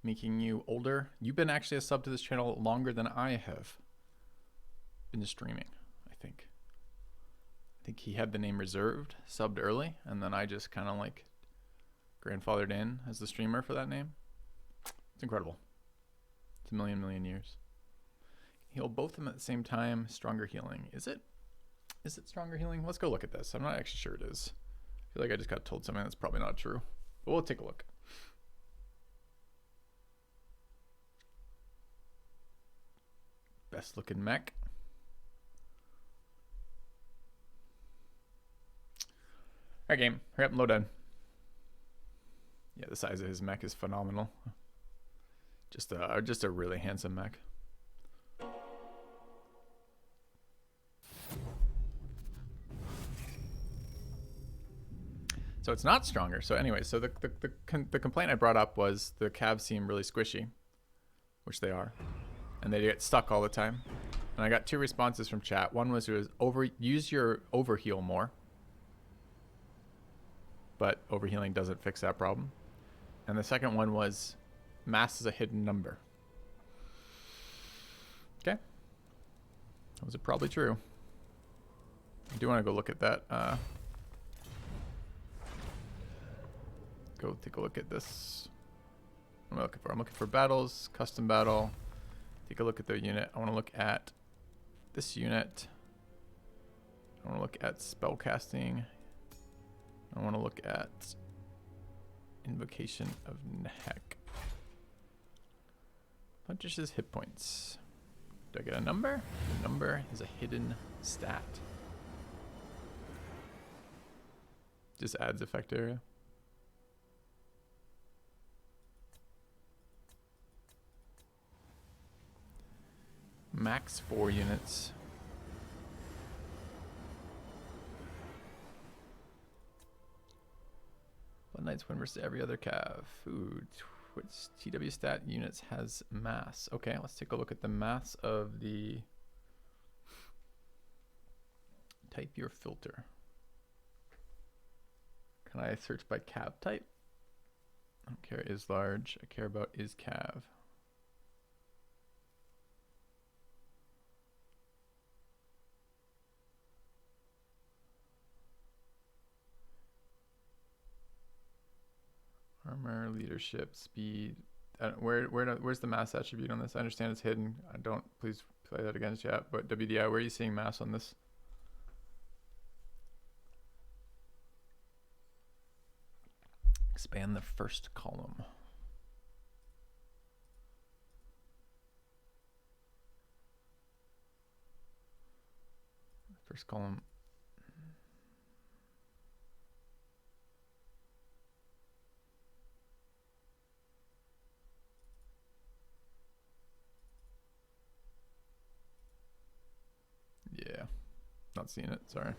making you older. You've been actually a sub to this channel longer than I have been streaming, I think. I think he had the name reserved, subbed early, and then I just kind of like grandfathered in as the streamer for that name. It's incredible. It's a million years. Heal both of them at the same time. Stronger healing. Is it? Is it stronger healing? Let's go look at this. I'm not actually sure it is. I feel like I just got told something that's probably not true. But we'll take a look. Best looking mech. Alright, game. Hurry up and load in. Yeah, the size of his mech is phenomenal. Just a really handsome mech. So it's not stronger. So anyway, so the complaint I brought up was the calves seem really squishy, which they are, and they get stuck all the time. And I got 2 responses from chat. One was use your overheal more, but overhealing doesn't fix that problem. And the second one was mass is a hidden number. Okay, those are probably true. I do want to go look at that. Go take a look at this. What am I looking for? I'm looking for battles, custom battle. Take a look at the unit. I want to look at this unit. I want to look at spell casting. I want to look at invocation of Nehek. Punches hit points. Do I get a number? The number is a hidden stat. Just adds effect area. Max 4 units. Blood Knights win versus every other cav. Food. Which TW stat units has mass? Okay, let's take a look at the mass of the. Type your filter. Can I search by cav type? I don't care is large. I care about is cav. Armor, leadership, speed. Where's the mass attribute on this? I understand it's hidden. I don't. Please play that against chat. But WDI, where are you seeing mass on this? Expand the first column. First column. Yeah, not seeing it, sorry.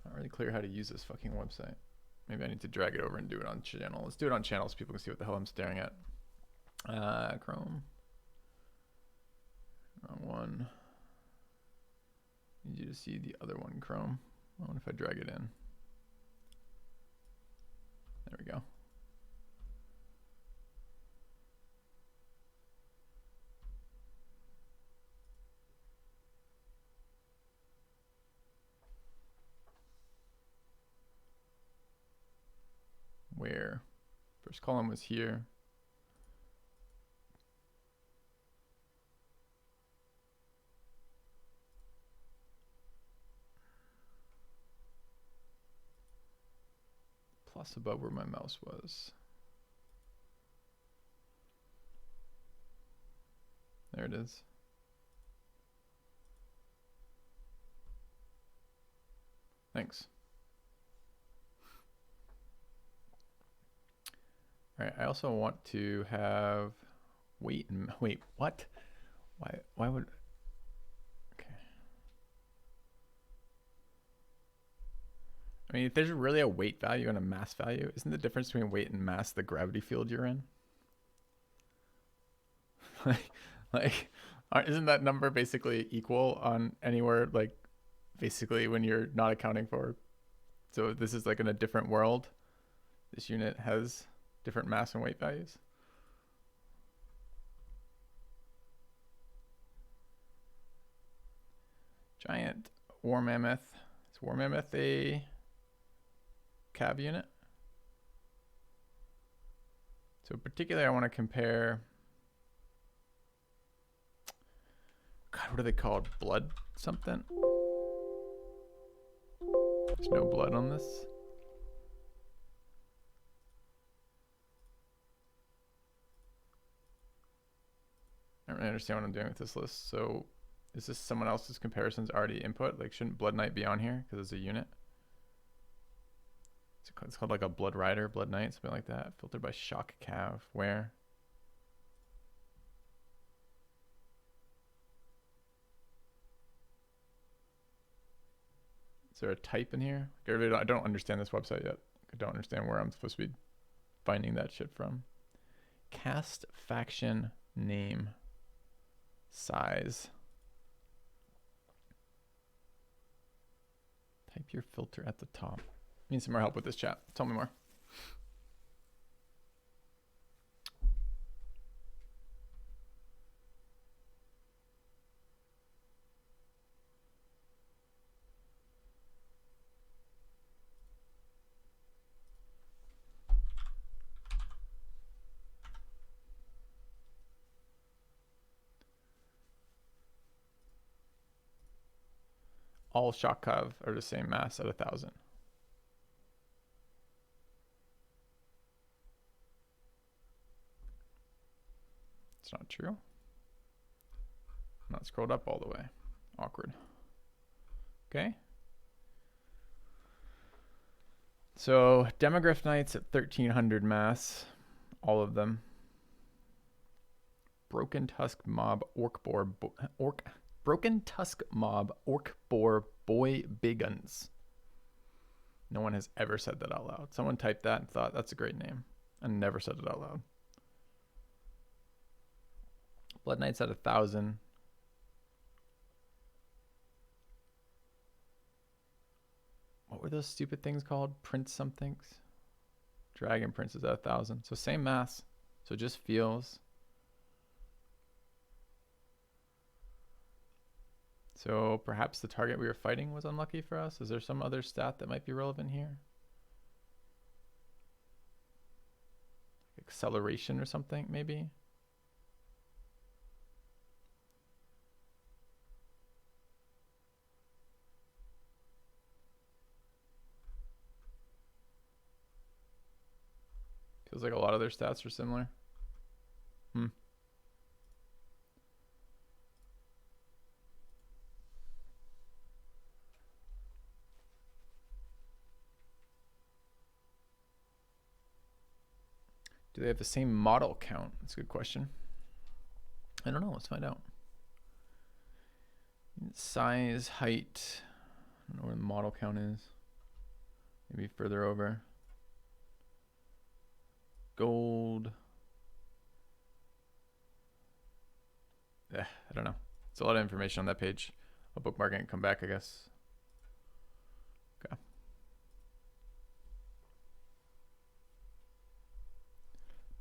Not really clear how to use this fucking website. Maybe I need to drag it over and do it on channel. Let's do it on channel so people can see what the hell I'm staring at. Chrome. Wrong one. Need you to see the other one, Chrome. I wonder if I drag it in. There we go. Where first column was here. Plus above where my mouse was. There it is. Thanks. Alright, I also want to have weight and wait, what? Why would okay. I mean, if there's really a weight value and a mass value, isn't the difference between weight and mass the gravity field you're in? Isn't that number basically equal on anywhere, like basically when you're not accounting for, so this is like in a different world, this unit has different mass and weight values? Giant war mammoth. Is war mammoth a cav unit? So particularly I want to compare, God, what are they called? Blood something? There's no blood on this. I don't really understand what I'm doing with this list. So is this someone else's comparisons already input? Like, shouldn't Blood Knight be on here because it's a unit? It's called like a Blood Rider, Blood Knight, something like that. Filtered by Shock Cav. Where? Is there a type in here? I don't understand this website yet. I don't understand where I'm supposed to be finding that shit from. Cast faction name. Size. Type your filter at the top. Need some more help with this chat. Tell me more. All Shokkav are the same mass at 1,000. It's not true. I'm not scrolled up all the way. Awkward. Okay. So Demogryph Knights at 1,300 mass. All of them. Broken Tusk Mob Orc Boar Broken Tusk Mob Orc Boar Boy Biguns. No one has ever said that out loud. Someone typed that and thought that's a great name and never said it out loud. Blood Knights at 1,000. What were those stupid things called? Prince somethings? Dragon Prince is at 1,000. So same mass. So it just feels. So perhaps the target we were fighting was unlucky for us. Is there some other stat that might be relevant here? Acceleration or something, maybe? Feels like a lot of their stats are similar. Do they have the same model count? That's a good question. I don't know. Let's find out. Size, height. I don't know where the model count is. Maybe further over. Gold. I don't know. It's a lot of information on that page. I'll bookmark it and come back, I guess. Okay.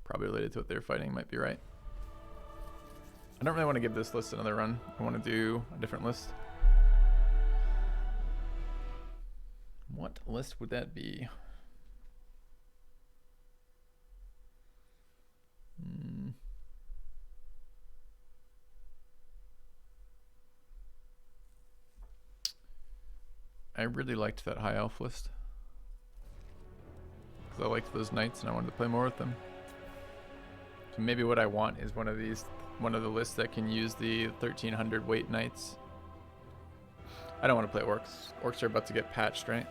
Probably related to what they're fighting, might be right. I don't really want to give this list another run. I want to do a different list. What list would that be? I really liked that high elf list. Because I liked those knights and I wanted to play more with them. So maybe what I want is one of the lists that can use the 1,300 weight knights. I don't want to play orcs. Orcs are about to get patched, right?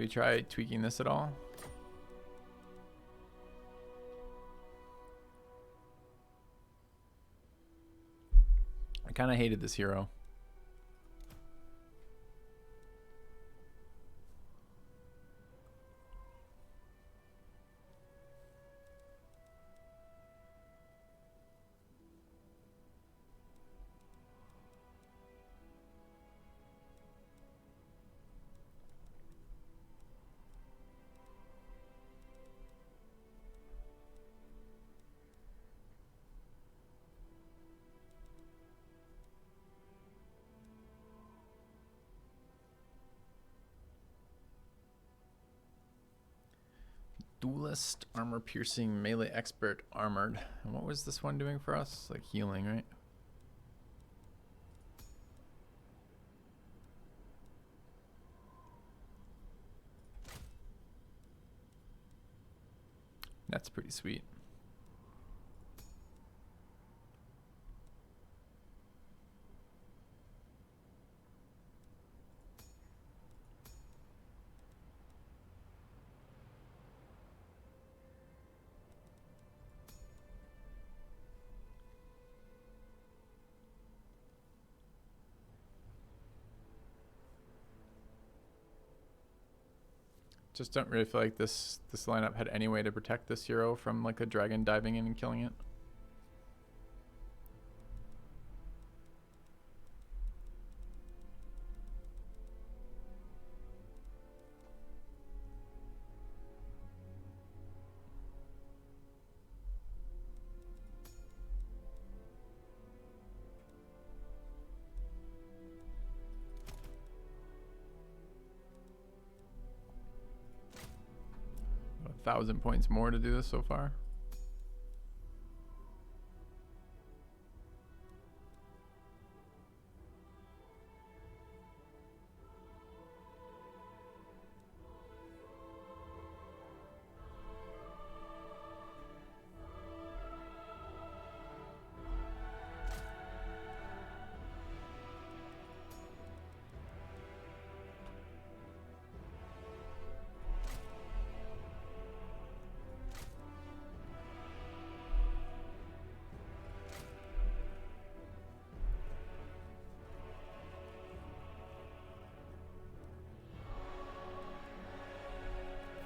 we try tweaking this at all? I kind of hated this hero. Duelist, armor piercing, melee expert, armored. And what was this one doing for us? Like healing, right? That's pretty sweet. Just don't really feel like this lineup had any way to protect this hero from like a dragon diving in and killing it. About 1,000 points more to do this so far.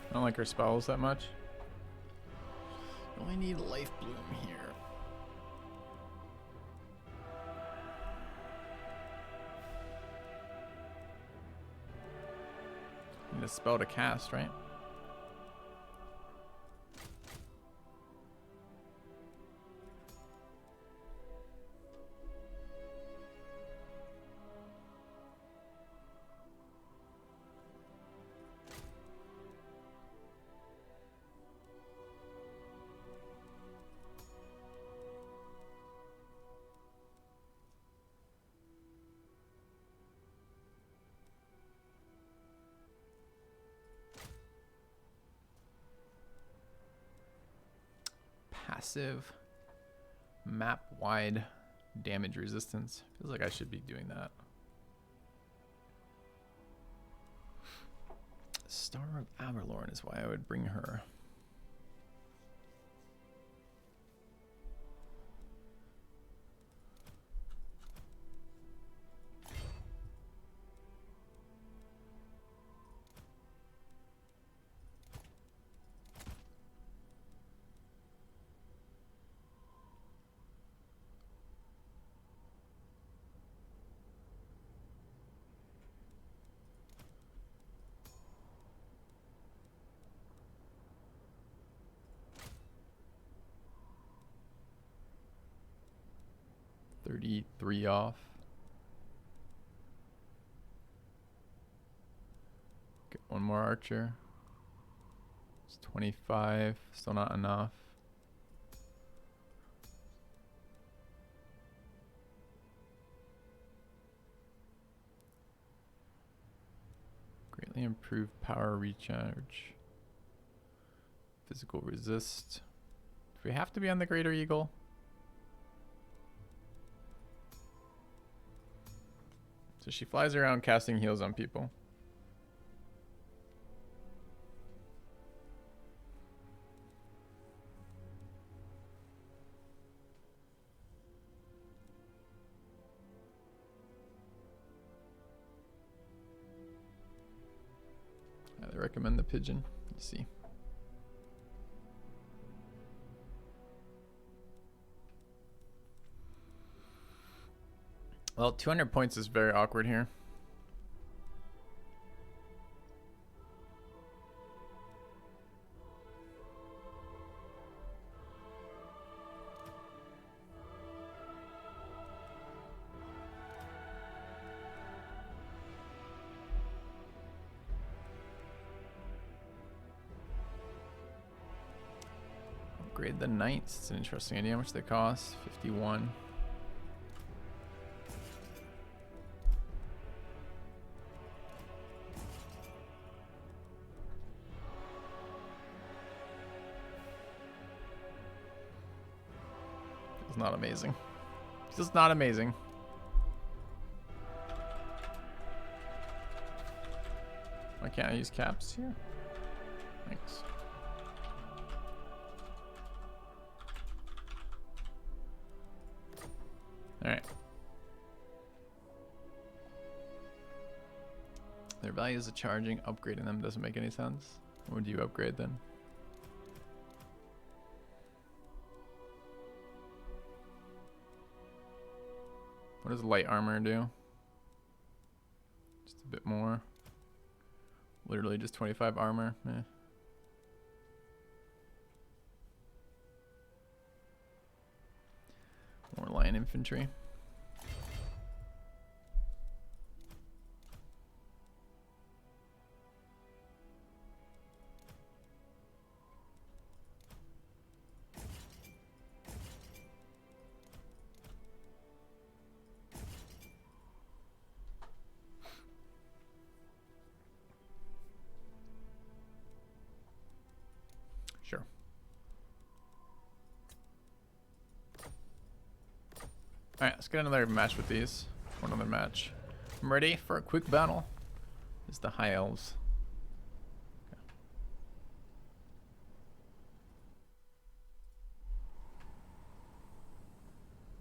I don't like her spells that much. You only need Life Bloom here. Need a spell to cast, right? Passive map wide damage resistance. Feels like I should be doing that. Star of Aberlorn is why I would bring her. $33 off. Get one more archer. It's 25. Still not enough. Greatly improved power recharge. Physical resist. Do we have to be on the Greater Eagle? So she flies around casting heals on people. I recommend the pigeon. Let's see. Well, 200 points is very awkward here. Upgrade the knights. It's an interesting idea. How much they cost? 51. It's not amazing. It's just not amazing. Why can't I use caps here? Thanks. Alright. Their values of charging, upgrading them doesn't make any sense. What would you upgrade then? What does light armor do? Just a bit more. Literally just 25 armor. Eh. More lion infantry. Sure. Alright, let's get another match with these. One other match. I'm ready for a quick battle. It's the High Elves. Okay.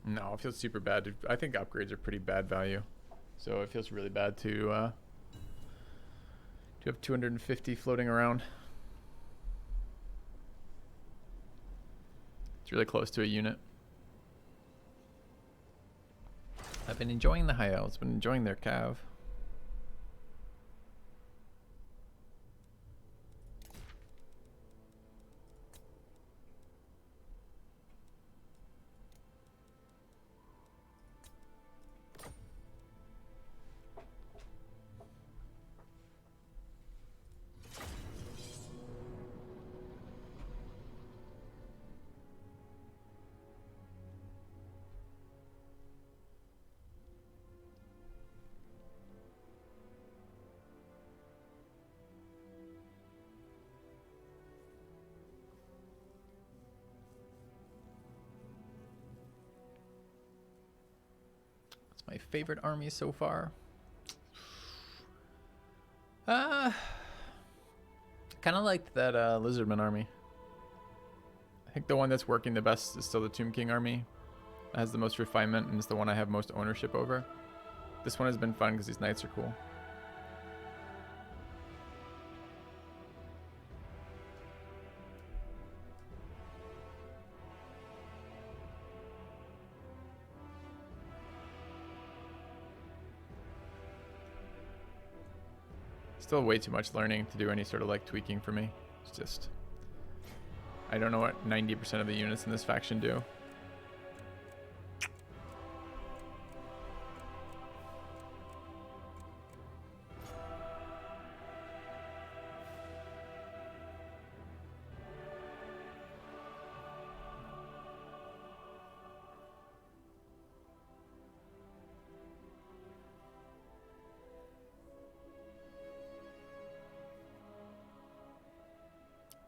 No, it feels super bad. I think upgrades are pretty bad value. So it feels really bad to have 250 floating around. It's really close to a unit. I've been enjoying the High Elves, been enjoying their cav. My favorite army so far. Kind of like that Lizardman army. I think the one that's working the best is still the Tomb King army. It has the most refinement and is the one I have most ownership over. This one has been fun because these knights are cool. Still way too much learning to do any sort of like tweaking for me. It's just, I don't know what 90% of the units in this faction do.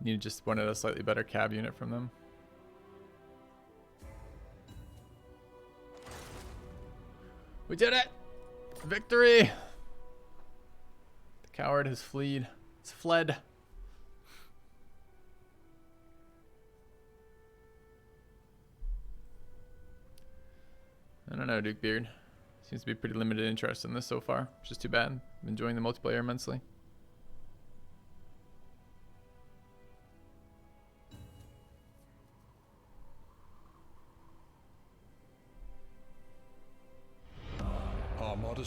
You just wanted a slightly better cab unit from them. We did it! Victory! The coward has fled. It's fled. I don't know, Duke Beard. Seems to be pretty limited interest in this so far, which is too bad. I'm enjoying the multiplayer immensely.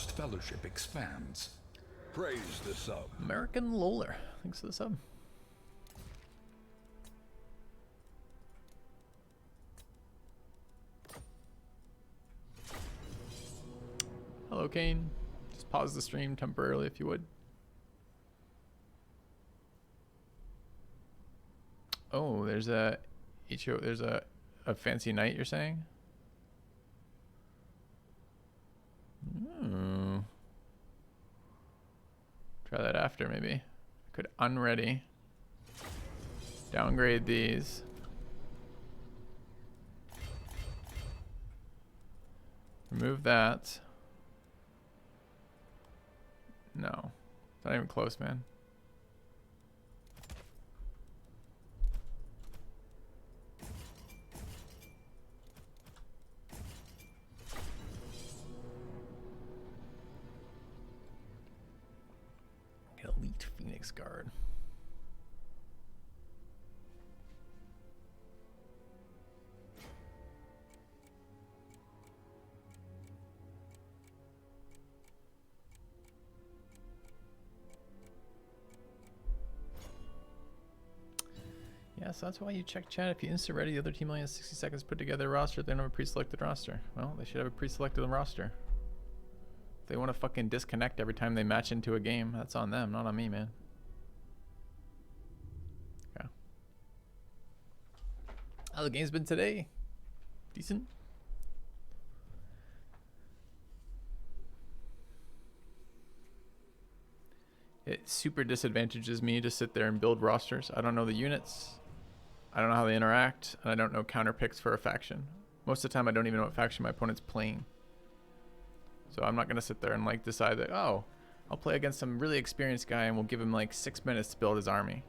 Lost Fellowship expands. Praise the sub. American Loler. Thanks for the sub. Hello, Kane. Just pause the stream temporarily if you would. Oh, there's a there's a fancy knight, you're saying? Ooh. Try that after, maybe. Could unready. Downgrade these. Remove that. No. Not even close, man. Elite Phoenix Guard. Yeah, so that's why you check chat. If you insta ready, the other team only has 60 seconds to put together a roster. They don't have a pre-selected roster. Well, they should have a pre-selected roster. If they want to fucking disconnect every time they match into a game, that's on them, not on me, man. Okay. How the game's been today? Decent. It super disadvantages me to sit there and build rosters. I don't know the units. I don't know how they interact, and I don't know counter picks for a faction. Most of the time, I don't even know what faction my opponent's playing. So I'm not going to sit there and like decide that, oh, I'll play against some really experienced guy and we'll give him like 6 minutes to build his army.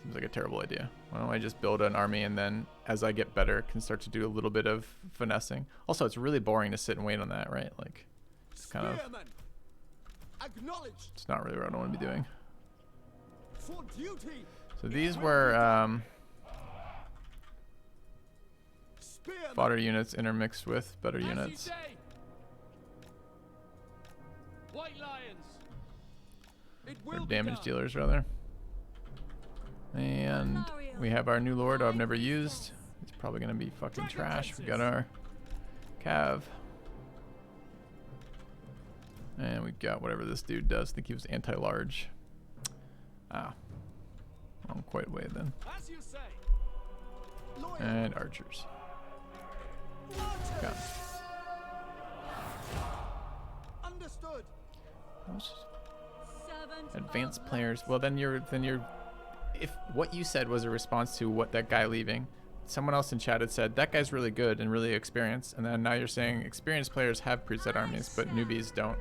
Seems like a terrible idea. Why don't I just build an army and then as I get better can start to do a little bit of finessing. Also, it's really boring to sit and wait on that, right? Like, it's kind of, it's not really what I want to be doing. For duty. So these were fodder units intermixed with better units. White lions. Or damage dealers, rather. And we have our new lord who I've never used. It's probably going to be fucking trash. We got our Cav. And we got whatever this dude does. I think he was anti-large. Ah. Wrong quite way then. As you say. And archers. Got Understood. advanced players. Well, then you're if what you said was a response to what that guy leaving, someone else in chat had said that guy's really good and really experienced, and then now you're saying experienced players have preset armies but newbies don't.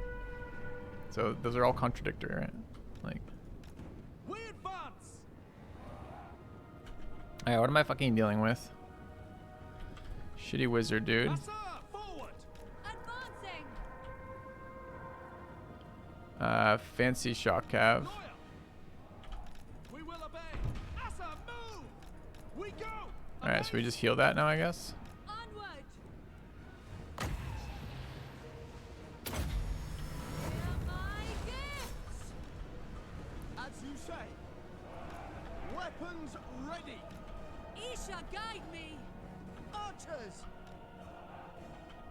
So those are all contradictory, right? Like, We advance. alright, what am I fucking dealing with? Shitty wizard dude. Hussar, forward. Advancing. Fancy shock cav. Lawyer. We will obey. Asa, move. We go. Alright, so we just heal that now, I guess. Onward. Hear my gifts. As you say. Weapons ready. Isha, guide me. Archers.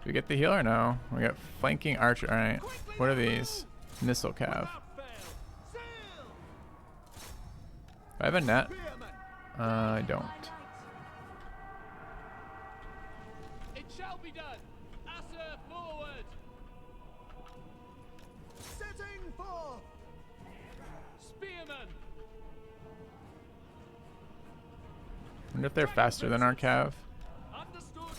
Do we get the heal or no? We got flanking archer. Alright, what are these? Missile cav. Without fail. Sail. Do I have a net? Spearmen. I don't. It shall be done. Asa, forward. Setting forth. Spearmen. Wonder if they're faster than our cav. Understood.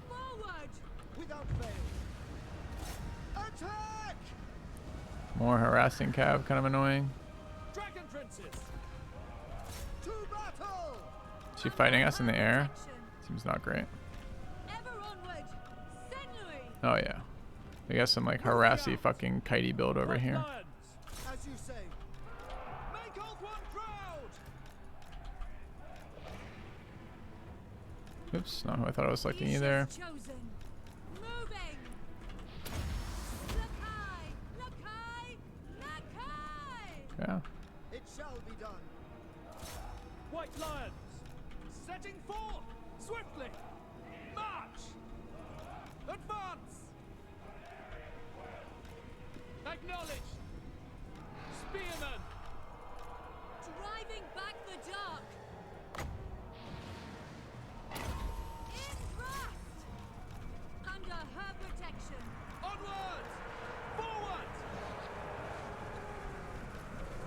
Forward. Without fail. Attack! More harassing cav, kind of annoying. Dragon princes. To battle. Is she fighting us in the air? Action. Seems not great. Ever onward. Senui. Oh yeah. We got some like harassy fucking kitey build over here. Lions. As you say. Make old one proud. Oops, not who I thought I was selecting Isha's either. chosen. Moving. Lakai, Lakai, Lakai. Yeah. It shall be done. White lions, setting forth swiftly. March. Advance. Acknowledge. Spearmen. Driving back the dark. In thrust. Under her protection. Onward. Forward.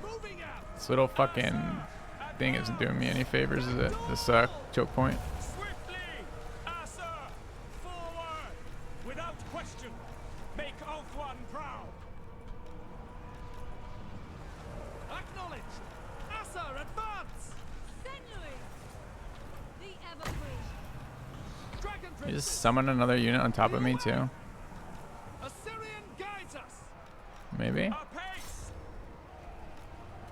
Moving out. This little fucking thing isn't doing me any favors, is it? This choke point. Swiftly, Asa! Forward! Without question, make Ulthuan proud! Acknowledge. Asa, advance. Senui. The Evergreen. Dragon You Prince. just summon another unit on top of me too. Assyrian guides us. Maybe? Apace!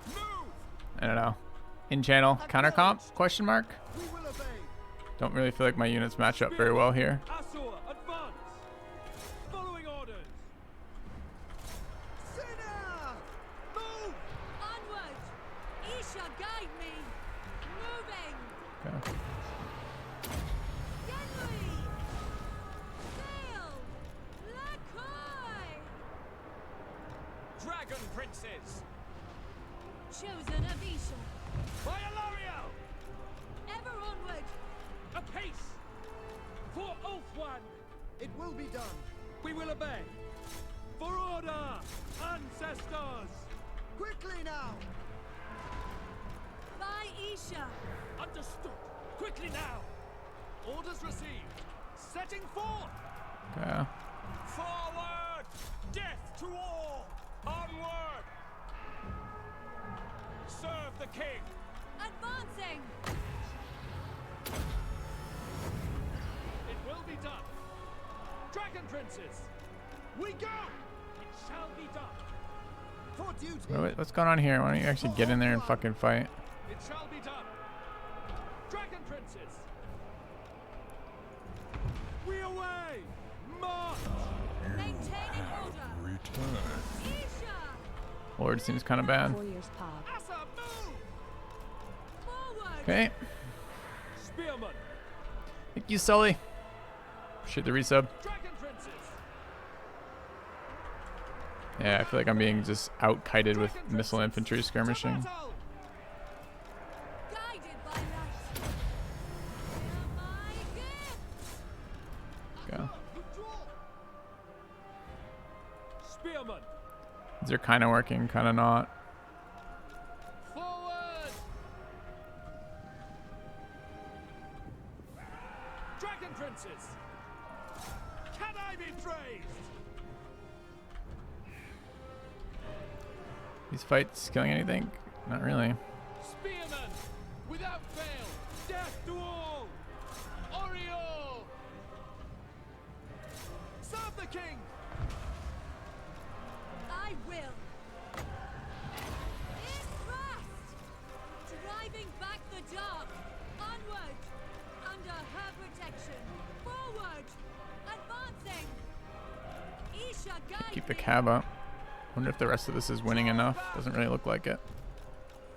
Move! I don't know. In channel counter comp? Question mark? We will obey. Don't really feel like my units match up very well here. Asur, advance. Following orders. Sinner! Move! Onward. Isha, guide me. Moving. Okay. Genui. Sail. Lakai. Dragon Princes! Chosen of Isha. By Alario! Ever onward. Apace! For Ulthuan! It will be done. We will obey. For order! Ancestors! Quickly now! By Isha. Understood. Quickly now! Orders received. Setting forth! Okay. Forward! Death to all! Onward! Serve the king! Advancing. It will be done. Dragon Princes! We go! It shall be done. For duty! What's going on here? Why don't you actually get in there and fucking fight? It shall be done. Dragon Princes! We away! March! Maintaining order. Isha. Lord seems kind of bad. Warrior's paw. Asa, move! Forward. Okay. Spearman! Thank you, Sully. Appreciate the resub. Dragon Princes! Yeah, I feel like I'm being just out-kited with Dragon missile Princes! infantry To skirmishing. battle! Guided by light. Hear my gift. Okay. Withdraw! Spearman! These are kind of working, kind of not. Forward! Dragon Princes! Can I be praised? These fights killing anything? Not really. Spearmen! Without fail! Death to all! Oriole! Serve the king! I will. In thrust. Driving back the dark. Onward. Under her protection. Forward. Advancing. Isha, guide Keep the me. cab up. Wonder if the rest of this is winning enough. Doesn't really look like it.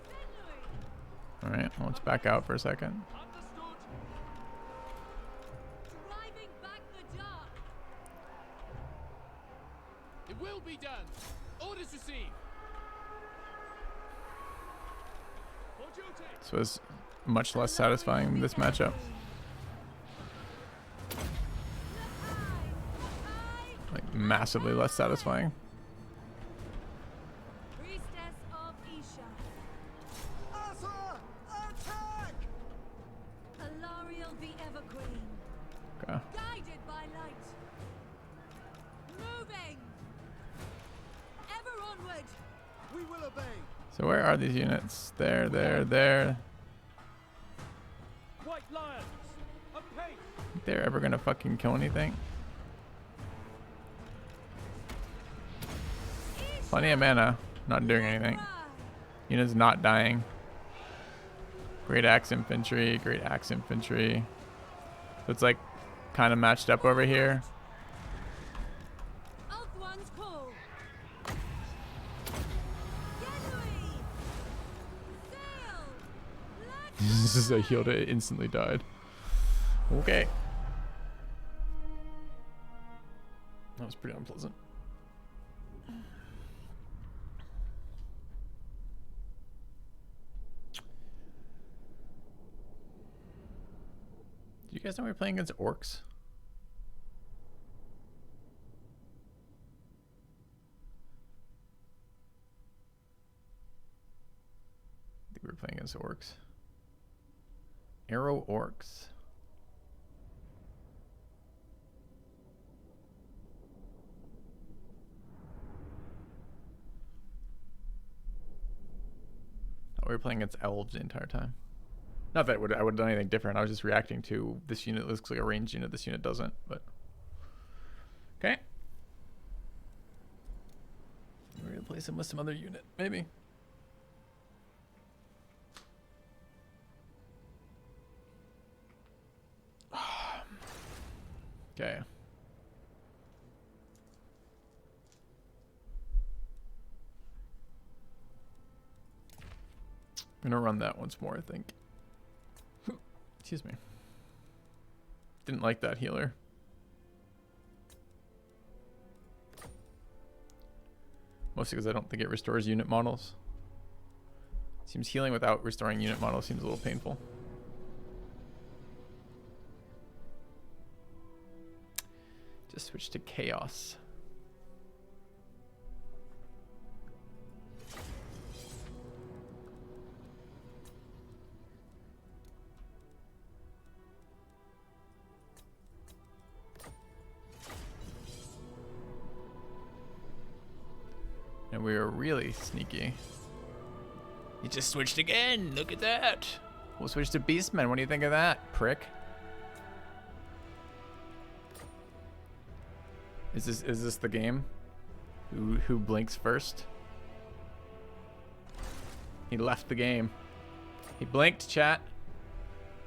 Senui. Alright, well, let's back out for a second. Understood? Driving back the dark. It will be done. Orders received. For duty. This was much less satisfying, this matchup. Like, massively less satisfying. Priestess of Isha. Asa! Attack! Alariel the Evergreen. Okay. Guided by light. Moving. Ever onward. We will obey. So where are these units? There, there. White lions! Apace! Think they're ever gonna fucking kill anything? Plenty of mana. Not doing anything. Units not dying. Great axe infantry, great axe infantry. So it's like kind of matched up over here. Old one's call. Genui. Sail. Let's This is a healed it instantly died. Okay. That was pretty unpleasant. Do you guys know we're playing against orcs? I think we were playing against orcs. Arrow orcs. We were playing against elves the entire time. Not that I would have done anything different. I was just reacting to this unit looks like a ranged unit. This unit doesn't, but okay. We're gonna replace him with some other unit, maybe. Okay. I'm gonna run that once more, I think. Excuse me. Didn't like that healer. Mostly because I don't think it restores unit models. Seems healing without restoring unit models seems a little painful. Just switch to chaos. And we were really sneaky. He just switched again. Look at that. We'll switch to Beastmen. What do you think of that, prick? Is this the game? Who blinks first? He left the game. He blinked, chat.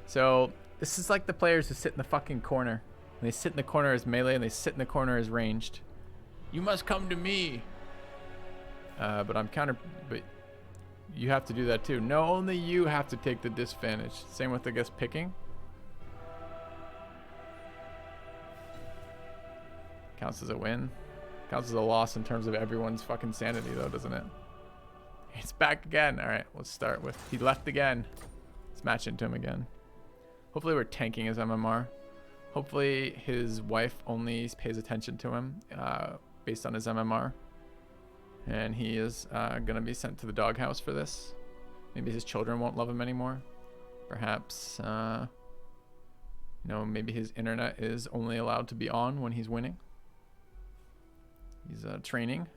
So this is like the players who sit in the fucking corner. And they sit in the corner as melee and they sit in the corner as ranged. You must come to me. But I'm but you have to do that too. No, only you have to take the disadvantage. Same with, I guess, picking. Counts as a win. Counts as a loss in terms of everyone's fucking sanity though, doesn't it? It's back again. All right, let's start with, he left again. Let's match into him again. Hopefully we're tanking his MMR. Hopefully his wife only pays attention to him based on his MMR. And he is gonna be sent to the doghouse for this. Maybe his children won't love him anymore. Perhaps, you know, maybe his internet is only allowed to be on when he's winning. He's training.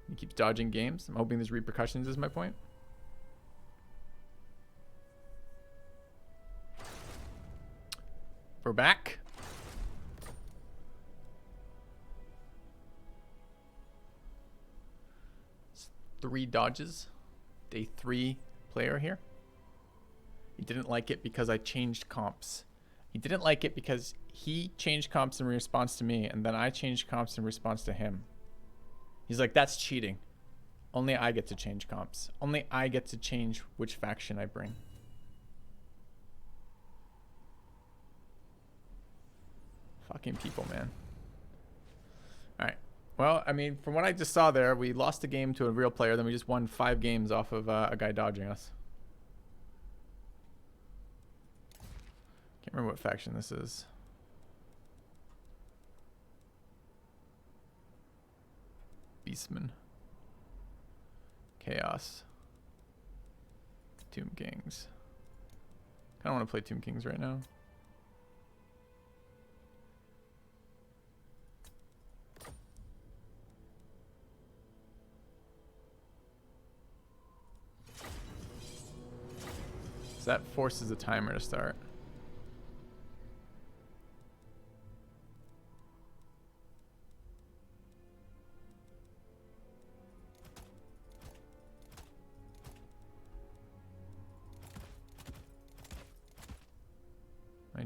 He keeps dodging games. I'm hoping there's repercussions is my point. We're back. It's 3 dodges. Day 3 player here. He didn't like it because I changed comps. He didn't like it because he changed comps in response to me, and then I changed comps in response to him. He's like, that's cheating. Only I get to change comps. Only I get to change which faction I bring. Fucking people, man. Alright. Well, I mean, from what I just saw there, we lost a game to a real player, then we just won 5 games off of a guy dodging us. Can't remember what faction this is. Beastman. Chaos. Tomb Kings. Kinda wanna play Tomb Kings right now. So that forces the timer to start.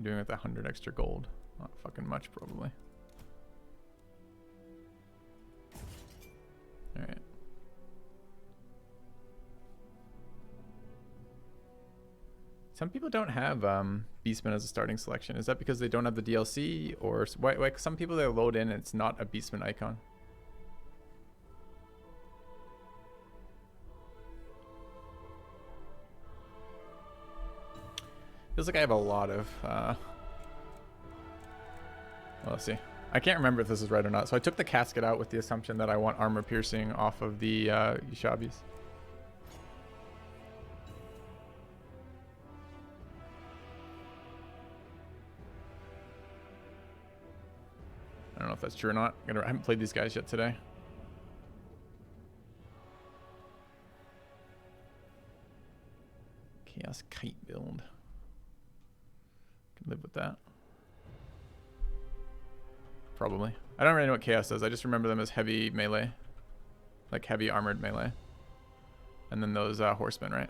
doing with 100 extra gold? Not fucking much, probably. Alright. Some people don't have Beastmen as a starting selection. Is that because they don't have the DLC? Or why, like some people they load in and it's not a Beastman icon? Feels like I have a lot of... well, let's see. I can't remember if this is right or not. So I took the casket out with the assumption that I want armor piercing off of the Yushabis. I don't know if that's true or not. I haven't played these guys yet today. Chaos Kite build. Can live with that. Probably. I don't really know what Chaos does. I just remember them as heavy melee. Like heavy armored melee. And then those horsemen, right?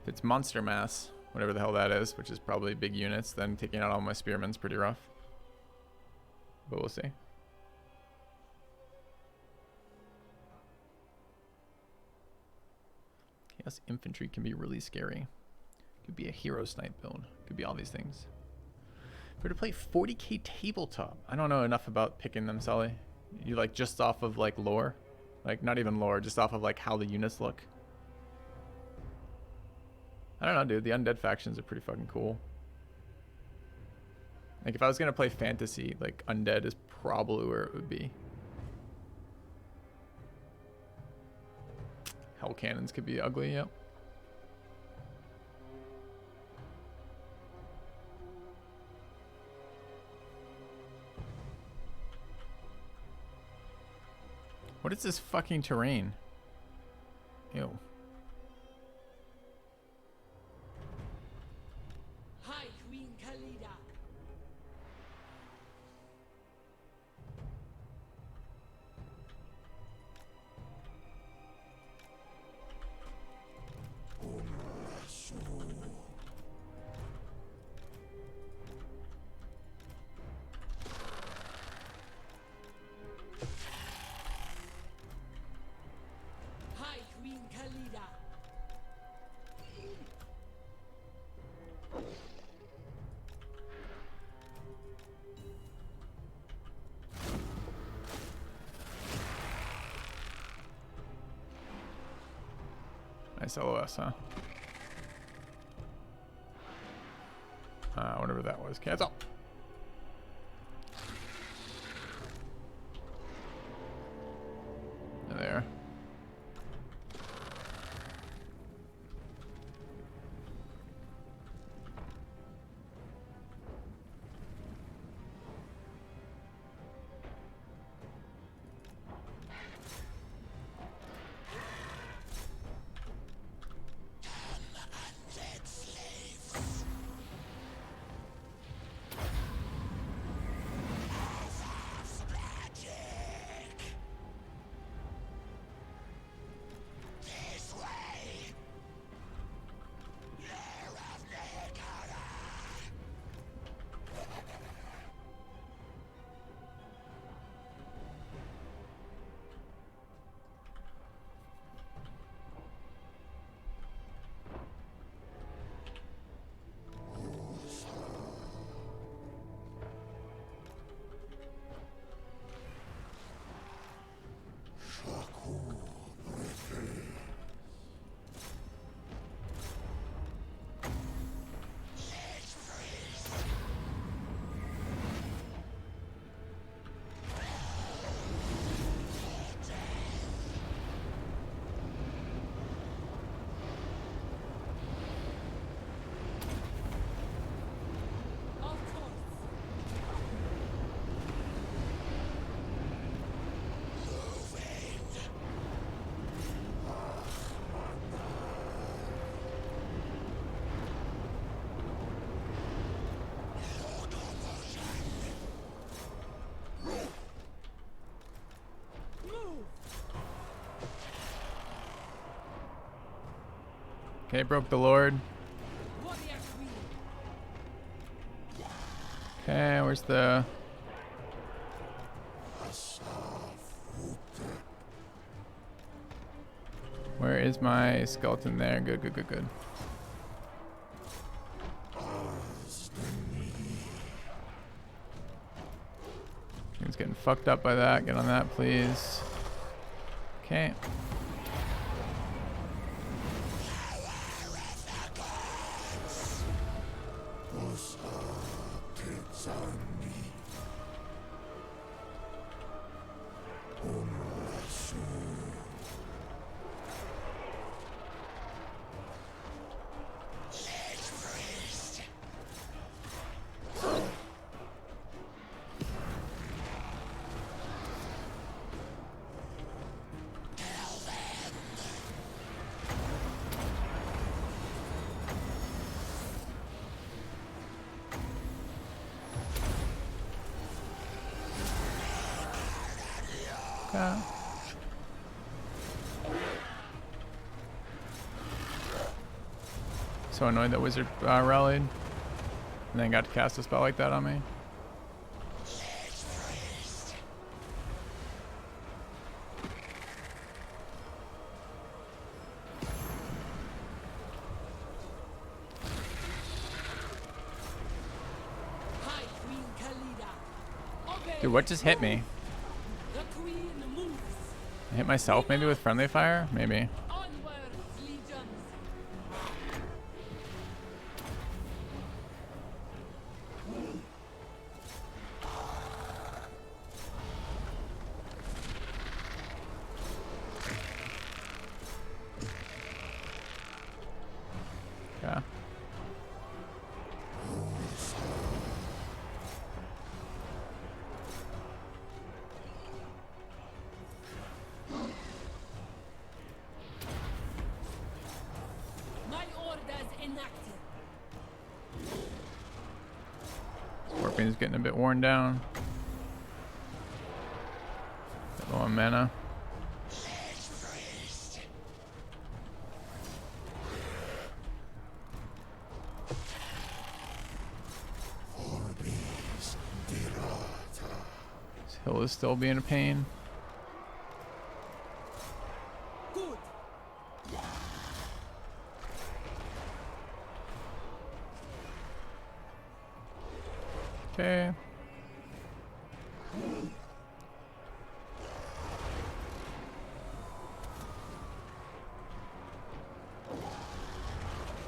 If it's monster mass, whatever the hell that is, which is probably big units, then taking out all my spearmen's pretty rough. But we'll see. Chaos infantry can be really scary. Could be a hero snipe build. Could be all these things. If we're to play 40k tabletop, I don't know enough about picking them, Sully. You like just off of like lore? Like not even lore, just off of like how the units look. I don't know, dude. The undead factions are pretty fucking cool. Like if I was gonna play fantasy, like undead is probably where it would be. Hell cannons could be ugly, yep. What is this fucking terrain? Ew. Hi, Queen Khalida. Hi, Queen Khalida. Nice LOS, huh? Whatever that was. Cancel. There. Okay, broke the Lord. Warrior Queen. Okay, where's the... Where is my skeleton there? Good, good, good, good. He's getting fucked up by that. Get on that, please. Okay. So annoyed that wizard rallied and then got to cast a spell like that on me. High Queen Khalida. Obey. Dude, what just hit me? The Queen moves. I hit myself maybe with friendly fire? Maybe. Onwards, legions. Yeah. My orders enacted. Scorpion's getting a bit worn down. Bit low on mana. This hill is still being a pain. Good. Okay.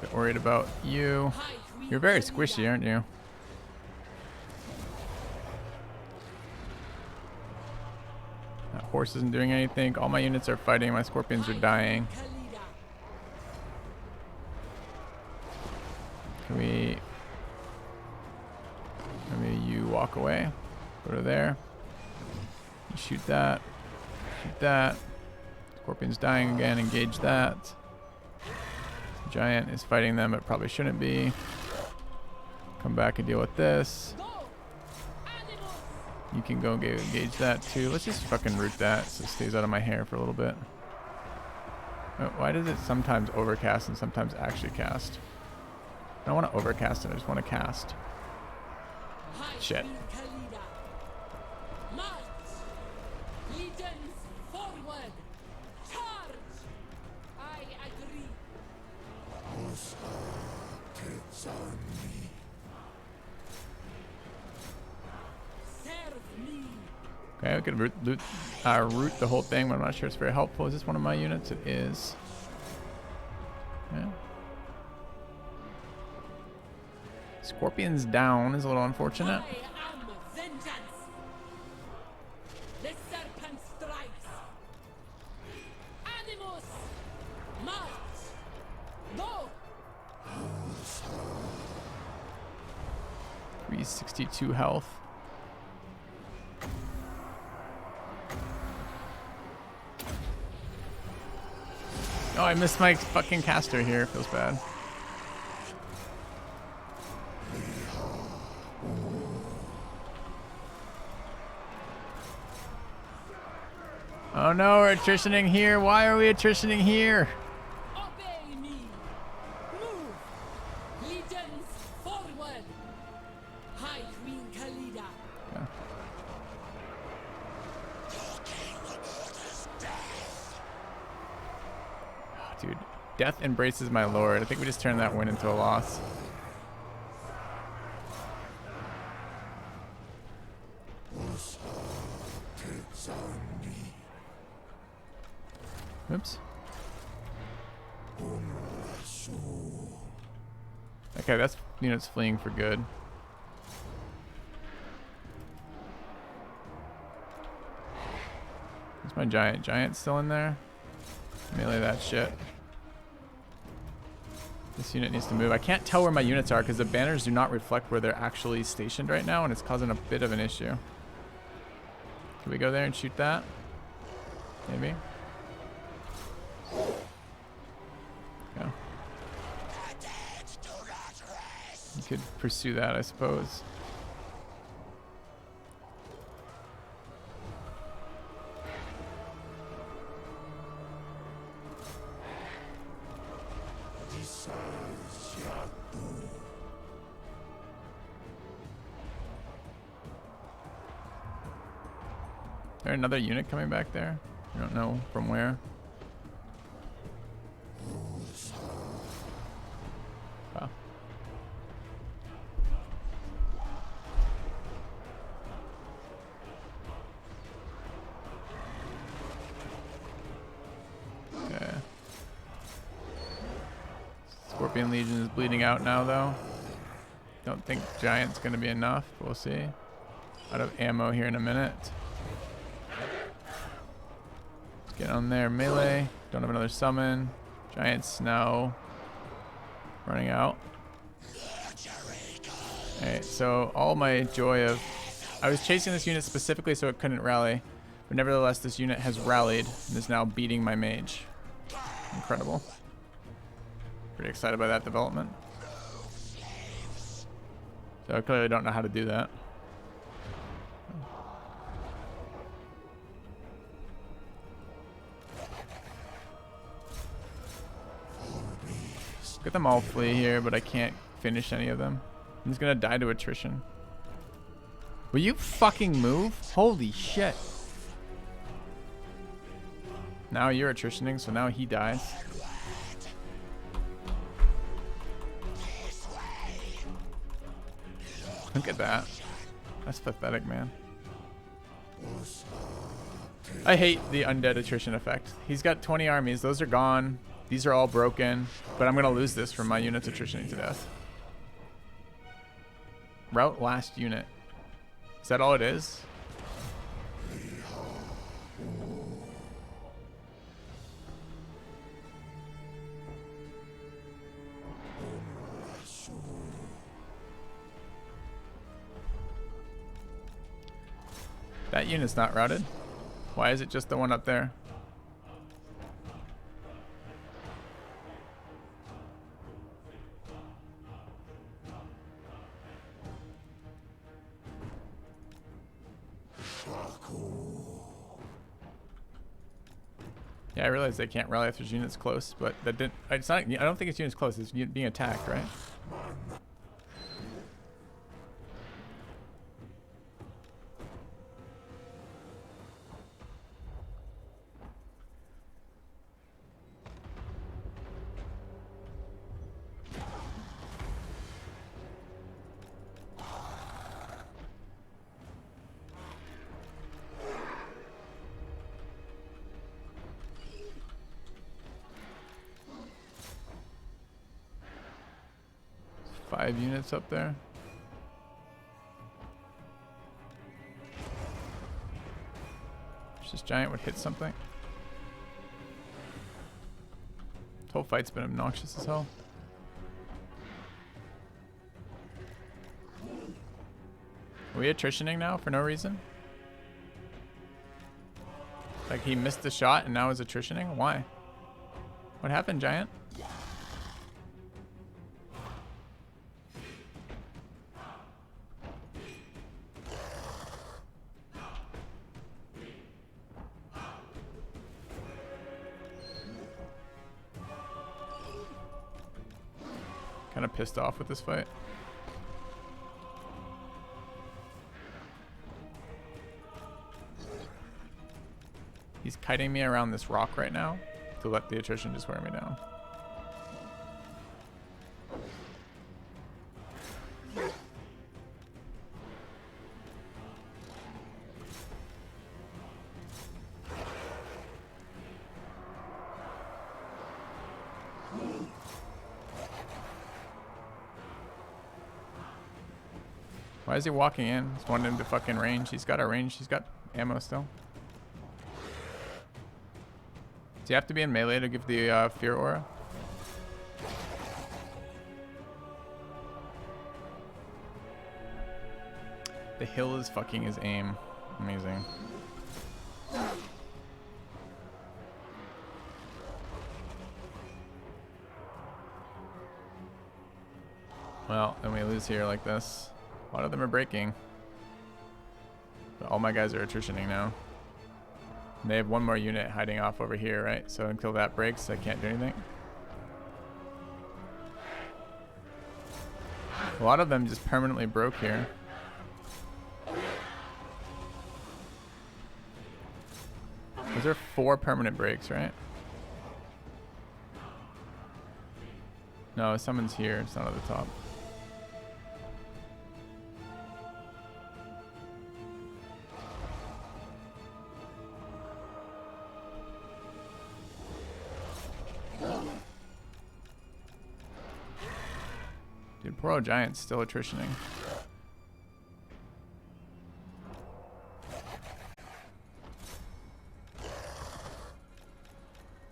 Bit worried about you. High Queen You're very Khalida. squishy, aren't you? That horse isn't doing anything. All my units are fighting. My scorpions are dying. Khalida. Can we... Maybe you walk away. Go to there. You shoot that. Shoot that. Scorpion's dying again. Engage that. Giant is fighting them, but probably shouldn't be. Come back and deal with this. Go. Animals. You can go engage that too. Let's just fucking root that so it stays out of my hair for a little bit. Oh, why does it sometimes overcast and sometimes actually cast? I don't want to overcast it, I just want to cast. High Shit. Queen Khalida. March. Legions forward. Charge. I agree. Serve me. Okay, we could root the whole thing, but I'm not sure it's very helpful. Is this one of my units? It is. Yeah. Scorpion's down is a little unfortunate. I am vengeance. The serpent strikes. Animus. March. Go. 362 health. Oh, I missed my fucking caster here. Feels bad. Oh no, we're attritioning here. Why are we attritioning here? Obey me. Legions forward! High Queen Khalida! Yeah. Oh, dude, death embraces my lord. I think we just turned that win into a loss. Oops. Okay, that's units fleeing for good. Where's my giant? Giant still in there? Melee that shit. This unit needs to move. I can't tell where my units are because the banners do not reflect where they're actually stationed right now, and it's causing a bit of an issue. Can we go there and shoot that? Maybe. Yeah. You could pursue that, I suppose. Is there another unit coming back there? I don't know from where. Wow. Okay. Scorpion Legion is bleeding out now, though. Don't think Giant's gonna be enough. We'll see. Out of ammo here in a minute. Get on there, melee. Don't have another summon. Giant's now running out. Alright, so all my joy of... I was chasing this unit specifically so it couldn't rally, but nevertheless this unit has rallied and is now beating my mage. Incredible. Pretty excited by that development. So I clearly don't know how to do that. Get them all flee here, but I can't finish any of them. I'm just gonna die to attrition. Will you fucking move? Holy shit. Now you're attritioning, so now he dies. Look at that. That's pathetic, man. I hate the undead attrition effect. He's got 20 armies. Those are gone. These are all broken, but I'm going to lose this from my units attritioning to death. Route last unit. Is that all it is? That unit's not routed. Why is it just the one up there? Yeah, I realize they can't rally if there's units close, but that didn't. It's not. I don't think it's units close. It's being attacked, right? Five units up there. This giant would hit something. This whole fight's been obnoxious as hell. Are we attritioning now for no reason? Like he missed the shot and now is attritioning? Why? What happened, giant? Kind of pissed off with this fight. He's kiting me around this rock right now to let the attrition just wear me down. Why is he walking in? He's wanting him to fucking range. He's got a range. He's got ammo still. Does he have to be in melee to give the fear aura? The hill is fucking his aim. Amazing. Well, then we lose here like this. A lot of them are breaking. But all my guys are attritioning now. And they have one more unit hiding off over here, right? So until that breaks, I can't do anything. A lot of them just permanently broke here. Those are 4 permanent breaks, right? No, someone's here. It's not at the top. Dude, poor old giant's still attritioning.